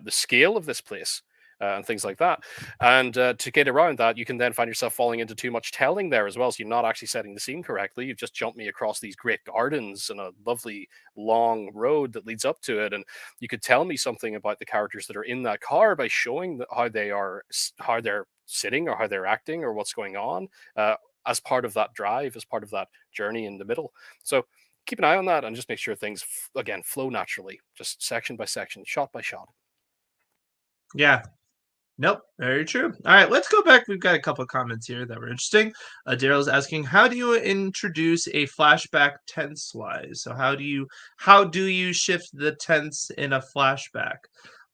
scale of this place, and things like that. And to get around that, you can then find yourself falling into too much telling there as well. So you're not actually setting the scene correctly. You've just jumped me across these great gardens and a lovely long road that leads up to it, and you could tell me something about the characters that are in that car by showing how they're sitting or how they're acting or what's going on, uh, as part of that drive, as part of that journey in the middle. So keep an eye on that and just make sure things again flow naturally, just section by section, shot by shot. Yeah. Nope, very true. All right, let's go back. We've got a couple of comments here that were interesting. Daryl's asking, how do you introduce a flashback tense wise? So how do you shift the tense in a flashback?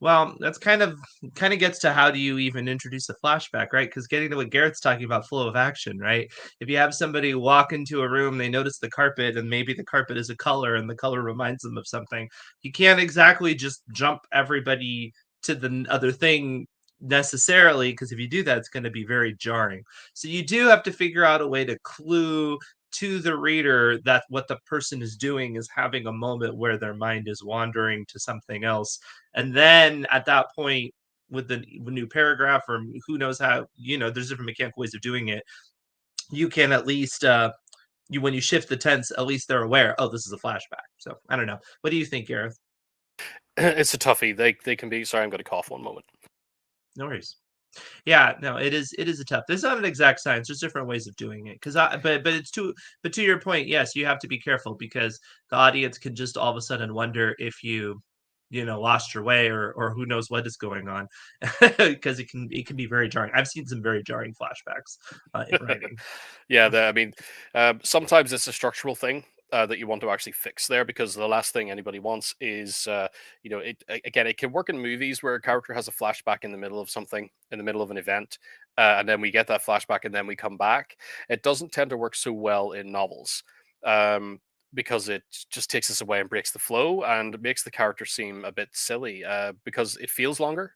Well, that's kind of gets to how do you even introduce a flashback, right? Because getting to what Garrett's talking about, flow of action, right? If you have somebody walk into a room, they notice the carpet, and maybe the carpet is a color, and the color reminds them of something. You can't exactly just jump everybody to the other thing necessarily, because if you do that, it's going to be very jarring. So you do have to figure out a way to clue to the reader that what the person is doing is having a moment where their mind is wandering to something else. And then at that point, with the new paragraph, or who knows how, there's different mechanical ways of doing it. You can at least when you shift the tense, at least they're aware, oh, this is a flashback. So I don't know. What do you think, Gareth? It's a toughie. They can be. Sorry, I'm going to cough one moment. No worries. Yeah, no, it is a tough. There's not an exact science. There's different ways of doing it. But to your point, yes, you have to be careful because the audience can just all of a sudden wonder if you lost your way, or who knows what is going on, because it can be very jarring. I've seen some very jarring flashbacks in writing. Yeah, I mean, sometimes it's a structural thing that you want to actually fix there, because the last thing anybody wants is, again, it can work in movies where a character has a flashback in the middle of something, in the middle of an event, and then we get that flashback and then we come back. It doesn't tend to work so well in novels. Um, because it just takes us away and breaks the flow and makes the character seem a bit silly, because it feels longer.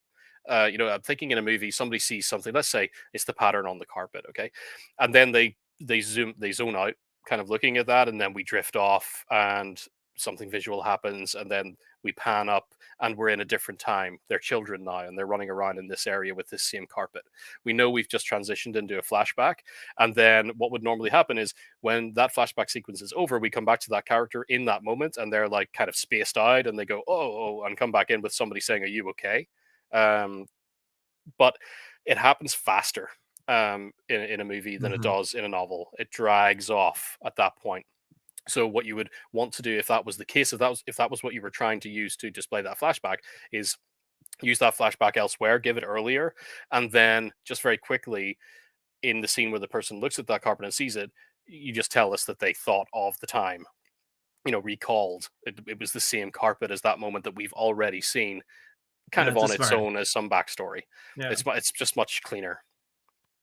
I'm thinking in a movie, somebody sees something. Let's say it's the pattern on the carpet, okay, and then they zone out, kind of looking at that, and then we drift off, and something visual happens, and then we pan up, and we're in a different time. They're children now, and they're running around in this area with this same carpet. We know we've just transitioned into a flashback, and then what would normally happen is when that flashback sequence is over, we come back to that character in that moment, and they're like kind of spaced out, and they go, oh, and come back in with somebody saying, "Are you okay?" Um, but it happens faster, in a movie than it Hmm. does in a novel. It drags off at that point. So what you would want to do, if that was the case, if that was what you were trying to use to display that flashback, is use that flashback elsewhere, give it earlier, and then just very quickly in the scene where the person looks at that carpet and sees it, you just tell us that they thought of the time, recalled it was the same carpet as that moment that we've already seen, kind of That's a on its smart. own as some backstory. Yeah. It's just much cleaner.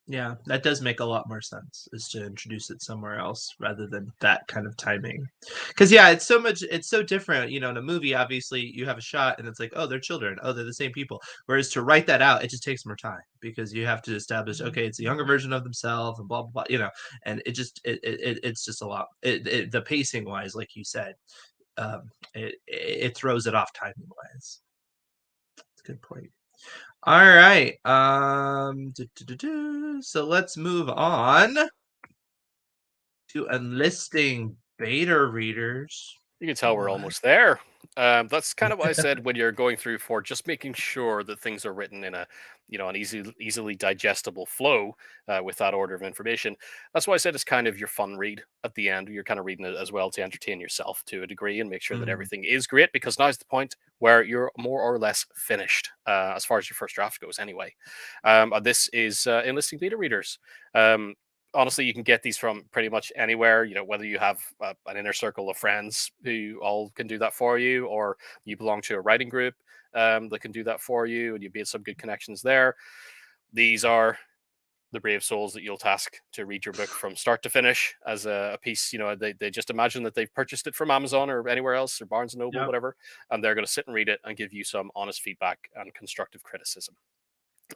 Yeah, that does make a lot more sense, is to introduce it somewhere else rather than that kind of timing. Because yeah, it's so different. In a movie, obviously you have a shot and it's like, oh, they're children, oh, they're the same people. Whereas to write that out, it just takes more time because you have to establish, okay, it's a younger version of themselves and blah blah blah. And it's just a lot. The pacing wise, like you said, it throws it off timing wise. It's a good point. All right. So let's move on to enlisting beta readers. You can tell we're What? almost there. That's kind of what I said when you're going through for just making sure that things are written in an easily digestible flow, with that order of information. That's why I said it's kind of your fun read at the end. You're kind of reading it as well to entertain yourself to a degree and make sure that Mhm. everything is great, because now's the point where you're more or less finished, as far as your first draft goes, anyway. And this is enlisting beta readers. Um, honestly, you can get these from pretty much anywhere. Whether you have an inner circle of friends who all can do that for you, or you belong to a writing group that can do that for you, and you build some good connections there. These are the brave souls that you'll task to read your book from start to finish as a piece. They just imagine that they've purchased it from Amazon or anywhere else, or Barnes and Noble, Yep. whatever, and they're going to sit and read it and give you some honest feedback and constructive criticism.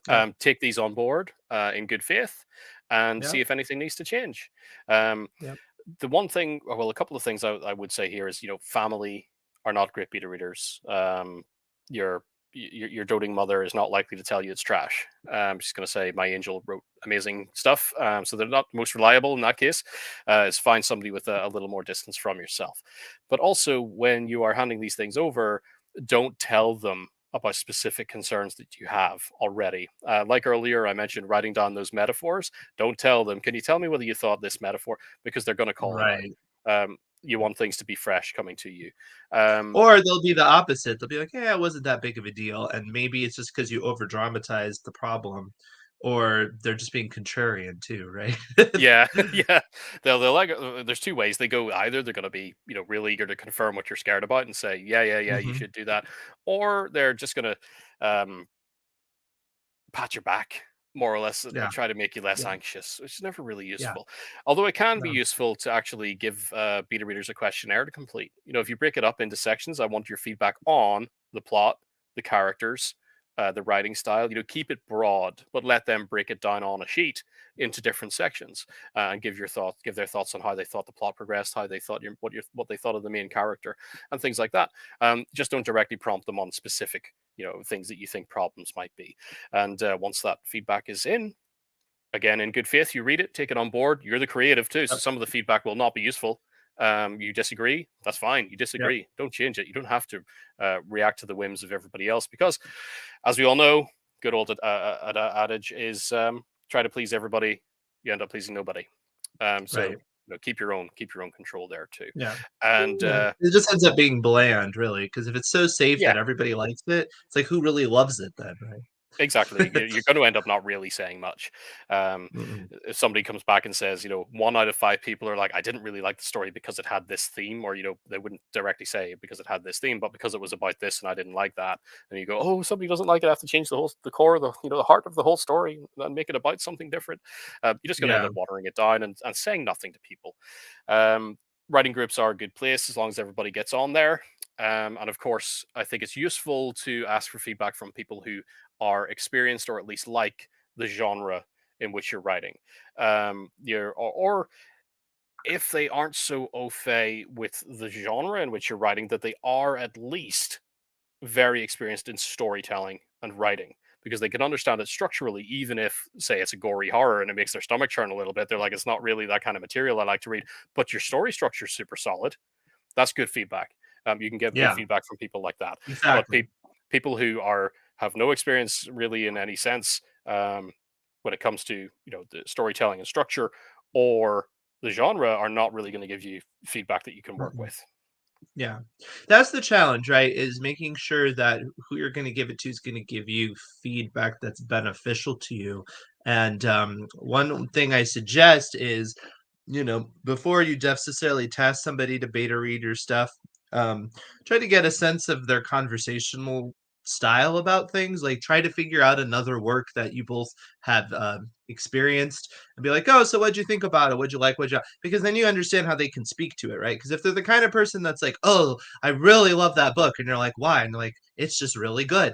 Yep. Take these on board in good faith and see Yep. if anything needs to change. Um, Yep. the one thing, well, a couple of things I would say here is, family are not great beta readers. Your doting mother is not likely to tell you it's trash. She's going to say my angel wrote amazing stuff, so they're not most reliable in that case. Is find somebody with a little more distance from yourself. But also, when you are handing these things over, don't tell them about specific concerns that you have already. Like earlier, I mentioned writing down those metaphors. Don't tell them, can you tell me whether you thought this metaphor? Because they're going to call it Right. out. You want things to be fresh coming to you. Um, Or they'll be the opposite. They'll be like, "Yeah, it wasn't that big of a deal," and maybe it's just because you over dramatized the problem, or they're just being contrarian too, right? yeah, yeah. They'll like. There's two ways they go. Either they're going to be, real eager to confirm what you're scared about and say, yeah, yeah, yeah, you Mhm. should do that, or they're just going to pat your back more or less and Yeah, try to make you less yeah, anxious, which is never really yeah, useful. Although it can be no, useful to actually give beta readers a questionnaire to complete. If you break it up into sections, I want your feedback on the plot, the characters, the writing style. Keep it broad, but let them break it down on a sheet into different sections and give their thoughts on how they thought the plot progressed, how they thought what they thought of the main character, and things like that. Just don't directly prompt them on specific things that you think problems might be. And once that feedback is in, again, in good faith, you read it, take it on board. You're the creative too. So yep, some of the feedback will not be useful. You disagree, that's fine. You yep, disagree. Don't change it. You don't have to react to the whims of everybody else because, as we all know, good old adage is try to please everybody, you end up pleasing nobody. So right, keep your own control there too. yeah, And yeah. It just ends up being bland, really, because if it's so safe yeah, that everybody likes it, it's like, who really loves it then, exactly. right? You're going to end up not really saying much. Um, Mm-mm. if somebody comes back and says, 1 out of 5 people are like, I didn't really like the story because it had this theme, or, they wouldn't directly say because it had this theme, but because it was about this and I didn't like that. And you go, oh, somebody doesn't like it. I have to change the core, the heart of the whole story and make it about something different. You're just going to end Yeah, up watering it down and saying nothing to people. Um, Writing groups are a good place as long as everybody gets on there. And of course, I think it's useful to ask for feedback from people who are experienced or at least like the genre in which you're writing. Or if they aren't so au fait with the genre in which you're writing, that they are at least very experienced in storytelling and writing because they can understand it structurally, even if, say, it's a gory horror and it makes their stomach churn a little bit. They're like, it's not really that kind of material I like to read, but your story structure is super solid. That's good feedback. You can get good yeah, feedback from people like that. But exactly. people who have no experience really in any sense when it comes to the storytelling and structure or the genre are not really going to give you feedback that you can work Mm-mm. with. Yeah. That's the challenge, right? Is making sure that who you're gonna give it to is gonna give you feedback that's beneficial to you. And, one thing I suggest is, before you necessarily task somebody to beta read your stuff, um, try to get a sense of their conversational style about things. Like, try to figure out another work that you both have, experienced and be like, "Oh, so what'd you think about it? What'd you like? What'd you" because then you understand how they can speak to it, right? Because if they're the kind of person that's like, "Oh, I really love that book," and you're like, "Why?" And they're like, "It's just really good."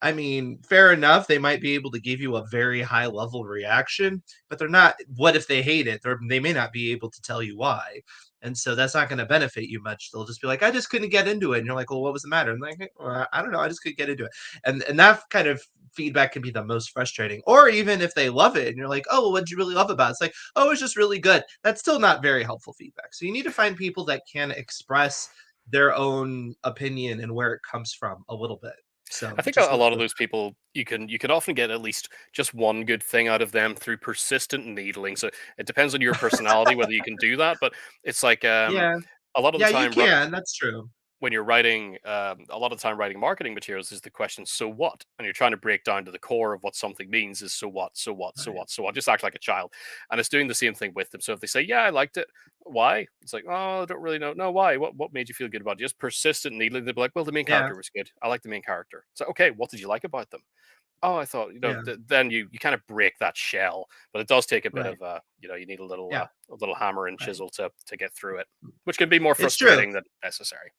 I mean, fair enough. They might be able to give you a very high level reaction, but they're not. What if they hate it? They may not be able to tell you why. And so that's not going to benefit you much. They'll just be like, I just couldn't get into it. And you're like, well, what was the matter? And like, "Hey, well, I don't know. I just couldn't get into it. And that kind of feedback can be the most frustrating. Or even if they love it and you're like, oh, well, what did you really love about it? It's like, oh, it's just really good. That's still not very helpful feedback. So you need to find people that can express their own opinion and where it comes from a little bit. So I think just a look lot of for those people you can often get at least just one good thing out of them through persistent needling. So it depends on your personality whether you can do that, but it's like yeah. a lot of the Yeah, you time can. That's true. when you're writing, a lot of the time writing marketing materials is the question, so what? And you're trying to break down to the core of what something means is so what, so what, so Right. what, so what. Just act like a child. And it's doing the same thing with them. So if they say, yeah, I liked it, why? It's like, oh, I don't really know. No, why? What made you feel good about it? Just persistent needling. They'll be like, well, the main Yeah. character was good. I like the main character. So, okay, what did you like about them? Oh, I thought, Yeah. then you kind of break that shell, but it does take a bit Right. of, you need Yeah. a little hammer and Right. chisel to get through it, which can be more It's true. frustrating than necessary.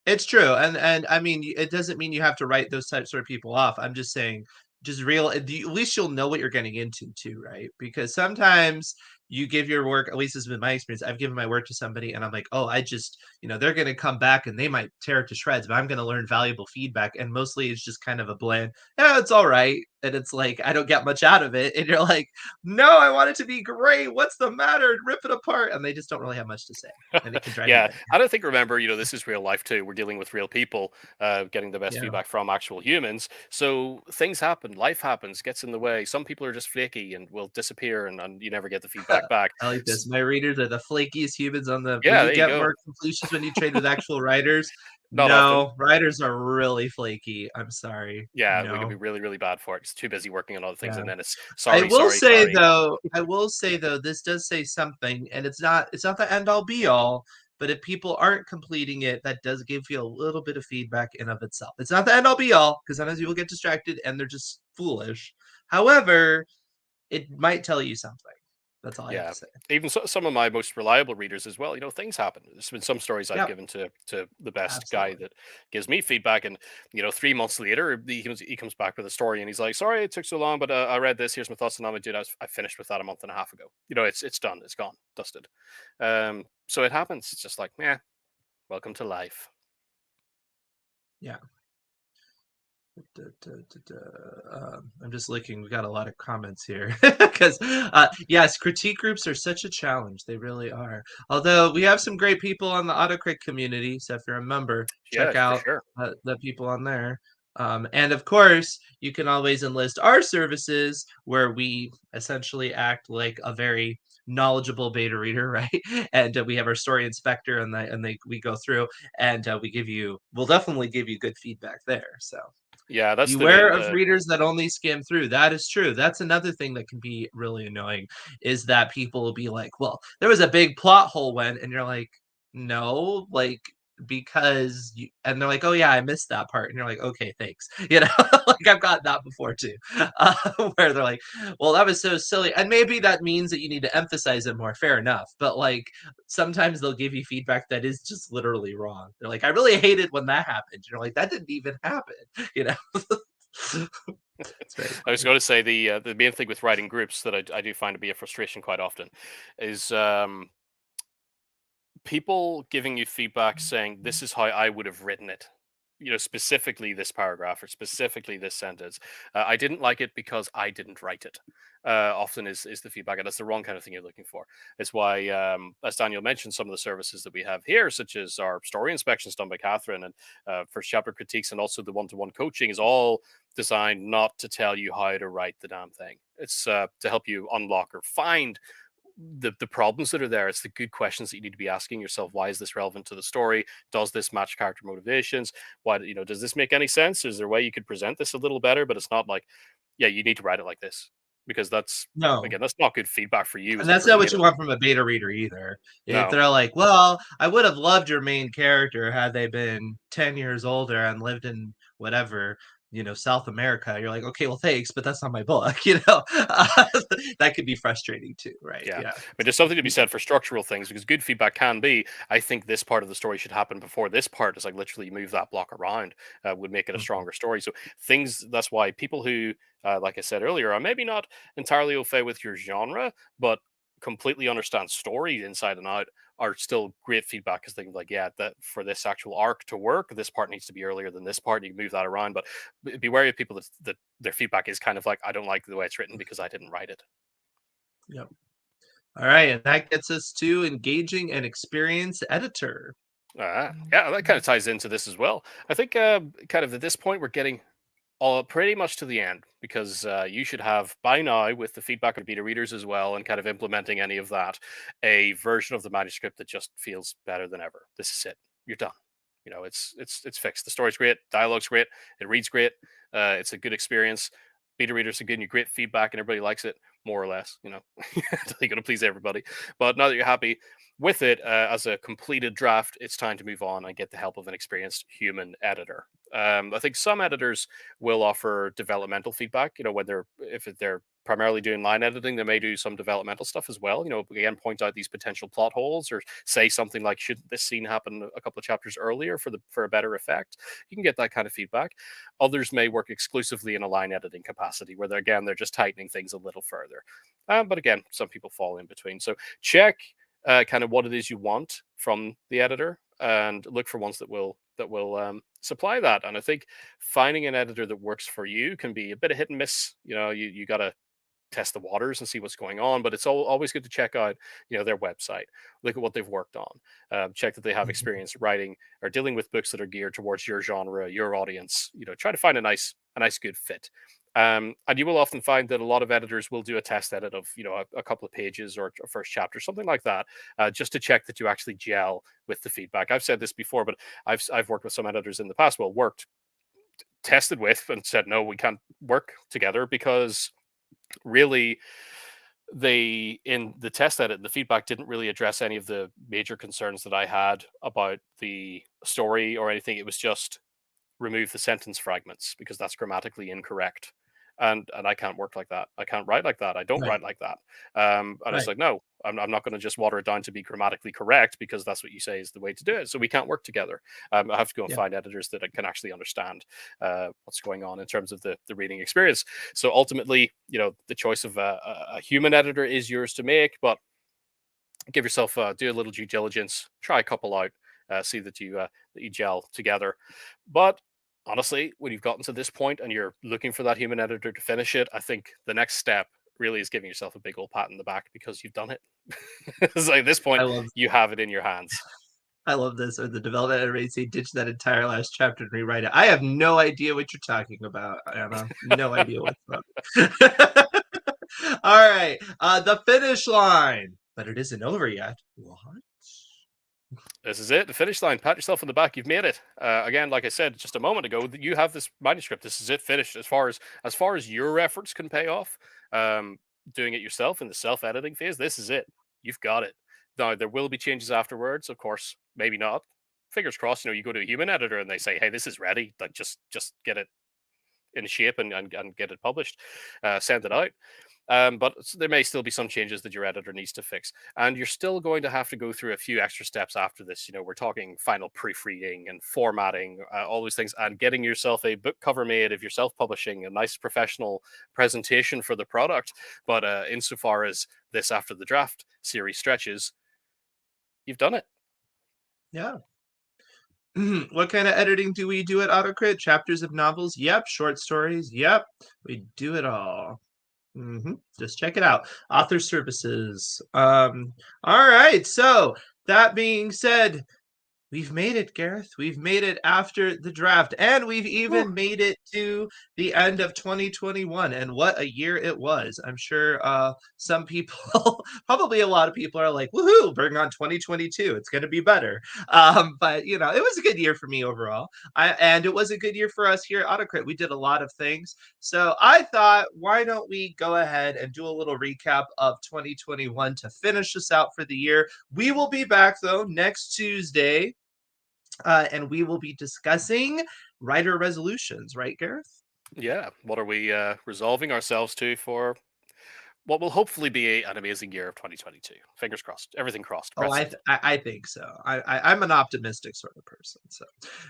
It's true, and I mean, it doesn't mean you have to write those types of people off. I'm just saying, just real. At least you'll know what you're getting into too, right? Because sometimes you give your work. At least this has been my experience. I've given my work to somebody, and I'm like, oh, I just, they're going to come back and they might tear it to shreds, but I'm going to learn valuable feedback. And mostly, it's just kind of a bland, yeah, it's all right, and it's like I don't get much out of it. And you're like, no, I want it to be great. What's the matter? Rip it apart, and they just don't really have much to say, and it can drive you Yeah, bananas. I don't think remember, this is real life too. We're dealing with real people, getting the best Yeah. feedback from actual humans. So things happen, life happens, gets in the way. Some people are just flaky and will disappear, and you never get the feedback back. I like this. My readers are the flakiest humans on the when Yeah, you there you get go. more completions when you trade with actual writers. Not often. No, writers are really flaky. I'm sorry. Yeah, we could be No. really, really bad for it. It's too busy working on other things, Yeah. and then it's I sorry, will sorry, say sorry. though, this does say something, and it's not the end all be all, but if people aren't completing it, that does give you a little bit of feedback in of itself. It's not the end all be all, because sometimes people get distracted and they're just foolish. However, it might tell you something. That's all I have Yeah, to say. even some of my most reliable readers as well. Things happen. There's been some stories I've Yep, given to the best guy absolutely. that gives me feedback, and 3 months later, he comes back with a story, and he's like, "Sorry, it took so long, but I read this. Here's my thoughts on it, dude. I finished with that a month and a half ago. It's done. It's gone, dusted. So it happens. It's just like, yeah, welcome to life. Yeah. Da, da, da, da. I'm just looking. We got a lot of comments here because, yes, critique groups are such a challenge. They really are. Although we have some great people on the AutoCrit community, so if you're a member, Yeah, check for out sure. the people on there. And of course, you can always enlist our services, where we essentially act like a very knowledgeable beta reader, right? And we have our story inspector, and we go through, and we'll definitely give you good feedback there. So. Yeah, that's the Beware main. of readers that only skim through. That is true. That's another thing that can be really annoying is that people will be like, "Well, there was a big plot hole when," and you're like, "No, like because you," and they're like, "Oh yeah, I missed that part," and you're like, "Okay, thanks." Like I've got that before too, where they're like, "Well, that was so silly," and maybe that means that you need to emphasize it more. Fair enough, but like sometimes they'll give you feedback that is just literally wrong. They're like, "I really hated when that happened." You're like, "That didn't even happen," you know. It's very I was funny. going to say the main thing with writing groups that I do find to be a frustration quite often is people giving you feedback saying this is how I would have written it. Specifically this paragraph or specifically this sentence. I didn't like it because I didn't write it. Often is the feedback, and that's the wrong kind of thing you're looking for. It's why, as Daniel mentioned, some of the services that we have here, such as our story inspections done by Catherine and first chapter critiques, and also the one-to-one coaching, is all designed not to tell you how to write the damn thing. It's to help you unlock or find the problems that are there. It's the good questions that you need to be asking yourself. Why is this relevant to the story? Does this match character motivations? Why, does this make any sense? Is there a way you could present this a little better? But it's not like, yeah, you need to write it like this, because that's, No, again, that's not good feedback for you as and a that's not what you creative. want from a beta reader either. If No. they're like, "Well, I would have loved your main character had they been 10 years older and lived in whatever, South America." You're like, "Okay, well, thanks, but that's not my book," you know? That could be frustrating too, right? Yeah, Yeah. but there's something to be said for structural things, because good feedback can be, I think this part of the story should happen before this part. Is like literally move that block around, would make it a Mhm. stronger story. So things, that's why people who, like I said earlier, are maybe not entirely au fait with your genre, but completely understand story inside and out, are still great feedback, because they can be like, yeah, that for this actual arc to work, this part needs to be earlier than this part. You can move that around, but be wary of people that their feedback is kind of like, I don't like the way it's written because I didn't write it. Yep. All right, and that gets us to engaging an experienced editor. Yeah, that kind of ties into this as well. I think kind of at this point we're getting all pretty much to the end, because you should have by now, with the feedback of beta readers as well, and kind of implementing any of that, a version of the manuscript that just feels better than ever. This is it. You're done. it's fixed. The story's great, dialogue's great, it reads great, it's a good experience. Beta readers are giving you great feedback, and everybody likes it more or less. They're going to please everybody. But now that you're happy with it as a completed draft, it's time to move on and get the help of an experienced human editor. I think some editors will offer developmental feedback. If they're primarily doing line editing, they may do some developmental stuff as well. Again, point out these potential plot holes, or say something like, should this scene happen a couple of chapters earlier for a better effect? You can get that kind of feedback. Others may work exclusively in a line editing capacity, where they're just tightening things a little further. But again, some people fall in between. So check kind of what it is you want from the editor, and look for ones that will supply that. And I think finding an editor that works for you can be a bit of hit and miss. You got to test the waters and see what's going on, but it's always good to check out their website, look at what they've worked on, check that they have experience writing or dealing with books that are geared towards your genre, your audience. Try to find a nice good fit. And you will often find that a lot of editors will do a test edit of a couple of pages or a first chapter, something like that, just to check that you actually gel with the feedback. I've said this before, but I've worked with some editors in the past, tested with, and said, no, we can't work together, because really in the test edit, the feedback didn't really address any of the major concerns that I had about the story or anything. It was just remove the sentence fragments because that's grammatically incorrect. And I can't work like that. I can't write like that. I don't Right. write like that. And it's like, no, I'm not going to just water it down to be grammatically correct because that's what you say is the way to do it. So we can't work together. I have to go and Yeah. find editors that can actually understand what's going on in terms of the reading experience. So ultimately, the choice of a human editor is yours to make, but give yourself do a little due diligence, try a couple out, see that you gel together. But honestly, when you've gotten to this point and you're looking for that human editor to finish it, I think the next step really is giving yourself a big old pat in the back because you've done it. It's like at this I point, love you have it in your hands. I love this. Or the development editor rates, they ditch that entire last chapter and rewrite it. I have no idea what you're talking about, Anna. No idea whatsoever. All right. The finish line. But it isn't over yet. What? This is it, the finish line. Pat yourself on the back. You've made it. Again, like I said just a moment ago, you have this manuscript. This is it, finished. As far as your efforts can pay off, doing it yourself in the self-editing phase, this is it. You've got it. Now there will be changes afterwards, of course. Maybe not. Fingers crossed. You go to a human editor and they say, "Hey, this is ready. Like just get it in shape and get it published. Send it out." But there may still be some changes that your editor needs to fix. And you're still going to have to go through a few extra steps after this. We're talking final proofreading and formatting, all those things, and getting yourself a book cover made if you're self-publishing, a nice professional presentation for the product. But insofar as this After the Draft series stretches, you've done it. Yeah. What kind of editing do we do at AutoCrit? Chapters of novels? Yep. Short stories? Yep. We do it all. Just check it out. Author services. All right. So that being said, we've made it, Gareth. We've made it after the draft, and we've even made it to the end of 2021. And what a year it was! I'm sure some people, probably a lot of people, are like, "Woohoo! Bring on 2022! It's going to be better." But it was a good year for me overall. And it was a good year for us here at AutoCrit. We did a lot of things. So I thought, why don't we go ahead and do a little recap of 2021 to finish us out for the year? We will be back though next Tuesday. And we will be discussing writer resolutions, right, Gareth? Yeah. What are we resolving ourselves to for what will hopefully be an amazing year of 2022? Fingers crossed. Everything crossed. Oh, I think so. I'm an optimistic sort of person, so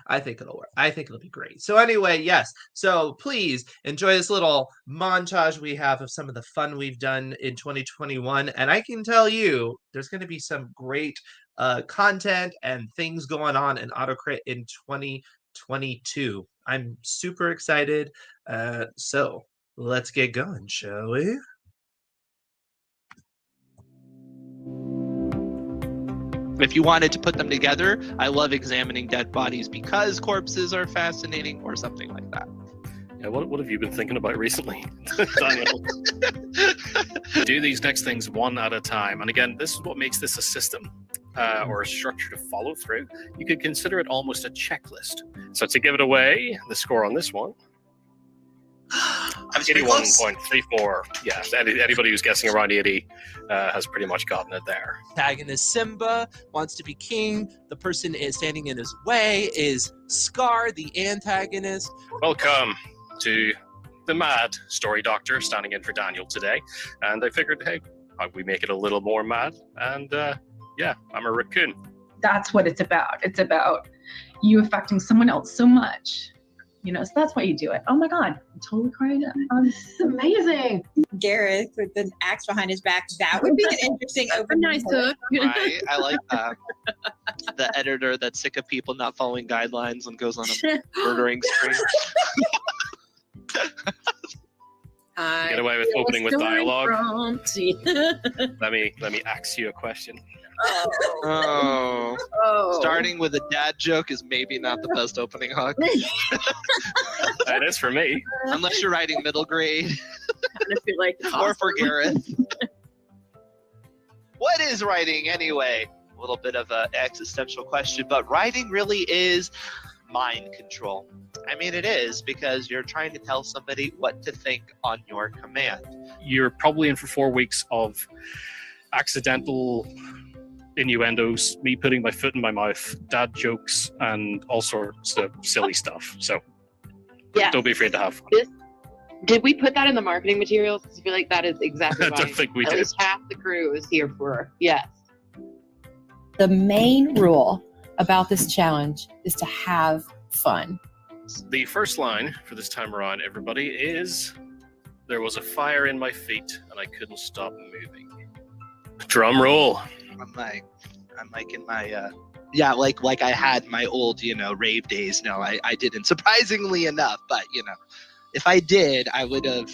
I think it'll work. I think it'll be great. So anyway, yes. So please enjoy this little montage we have of some of the fun we've done in 2021, and I can tell you, there's going to be some great content and things going on in AutoCrit in 2022. I'm super excited. So let's get going, shall we? If you wanted to put them together, I love examining dead bodies because corpses are fascinating, or something like that. Yeah, what have you been thinking about recently, Daniel? Do these next things one at a time. And again, this is what makes this a system. or a structure to follow through, you could consider it almost a checklist. So to give it away, the score on this one, I was pretty close. 81.34. Yes, anybody who's guessing around 80 has pretty much gotten it there. Antagonist Simba wants to be king. The person is standing in his way is Scar, the antagonist. Welcome to the mad story doctor standing in for Daniel today. And I figured, hey, how we make it a little more mad? And yeah, I'm a raccoon. That's what it's about. It's about you affecting someone else so much. You know, so that's why you do it. Oh my God, I'm totally crying. This is amazing. Gareth with the axe behind his back. That would be an interesting open. Nice hook. Right? I like that. The editor that's sick of people not following guidelines and goes on a murdering spree. Get away with opening with dialogue. Let me ask you a question. Oh. Starting with a dad joke is maybe not the best opening hook. That is for me. Unless you're writing middle grade. I feel like Or for Gareth. What is writing anyway? A little bit of an existential question, but writing really is mind control. I mean, it is, because you're trying to tell somebody what to think on your command. You're probably in for 4 weeks of accidental innuendos, me putting my foot in my mouth, dad jokes, and all sorts of silly stuff. So yeah, don't be afraid to have fun. Did we put that in the marketing materials? Because I feel like that is exactly I why don't think we at did. least half the crew is here for. Yes. The main rule about this challenge is to have fun. The first line for this time around, everybody, is there was a fire in my feet and I couldn't stop moving. Drum roll. I'm like in my yeah, like I had my old, rave days. No, I didn't, surprisingly enough, but if I did, I would have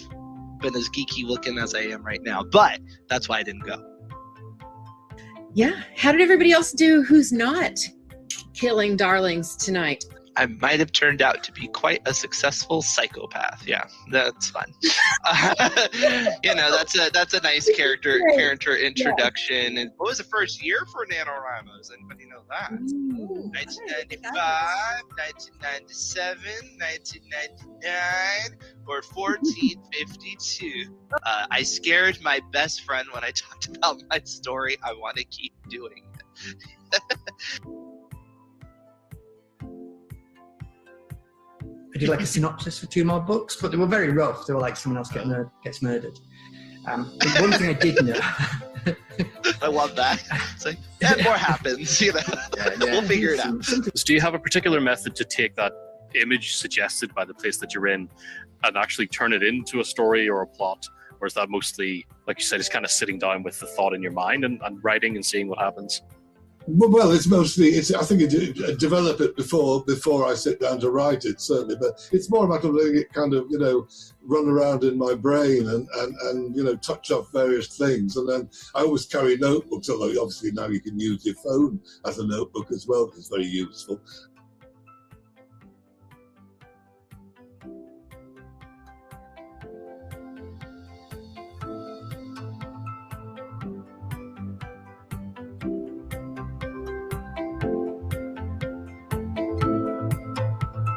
been as geeky looking as I am right now, but that's why I didn't go. Yeah, how did everybody else do who's not killing darlings tonight? I might have turned out to be quite a successful psychopath. Yeah, that's fun. That's a nice character introduction. And what was the first year for NaNoWriMo? Anybody know that? 1995, 1997, 1999, or 1452. I scared my best friend when I talked about my story. I want to keep doing it. I did like a synopsis for 2 more books, but they were very rough. They were like someone else gets murdered. But one thing I did know. I love that. It's like, yeah, more happens. We'll figure it out. Do you have a particular method to take that image suggested by the place that you're in and actually turn it into a story or a plot? Or is that mostly, like you said, just kind of sitting down with the thought in your mind and writing and seeing what happens? Well, it's mostly, I think I develop it before I sit down to write it, certainly, but it's more about letting it kind of, run around in my brain and touch off various things. And then I always carry notebooks, although obviously now you can use your phone as a notebook as well, which is very useful.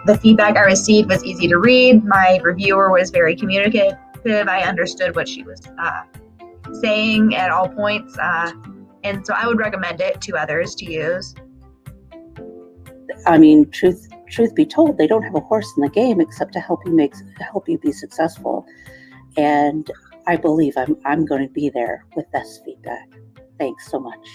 The feedback I received was easy to read. My reviewer was very communicative. I understood what she was saying at all points. And so I would recommend it to others to use. I mean, truth be told, they don't have a horse in the game except to help you be successful. And I believe I'm going to be there with this feedback. Thanks so much.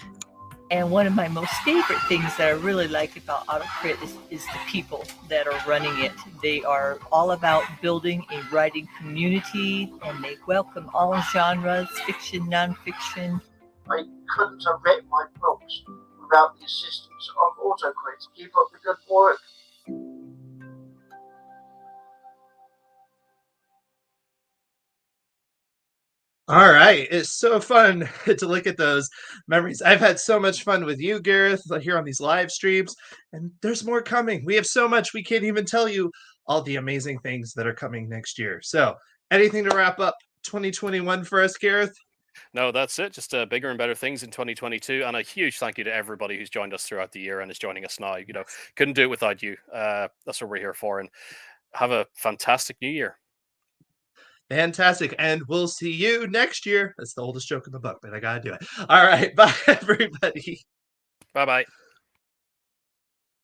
And one of my most favorite things that I really like about AutoCrit is the people that are running it. They are all about building a writing community, and they welcome all genres, fiction, nonfiction. I couldn't have written my books without the assistance of AutoCrit. Keep up the good work. All right. It's so fun to look at those memories. I've had so much fun with you, Gareth, here on these live streams, and there's more coming. We have so much we can't even tell you all the amazing things that are coming next year. So anything to wrap up 2021 for us, Gareth? No, that's it. Just bigger and better things in 2022, and a huge thank you to everybody who's joined us throughout the year and is joining us now. Couldn't do it without you. That's what we're here for, and have a fantastic new year. Fantastic. And we'll see you next year. That's the oldest joke in the book, but I got to do it. All right. Bye, everybody. Bye-bye.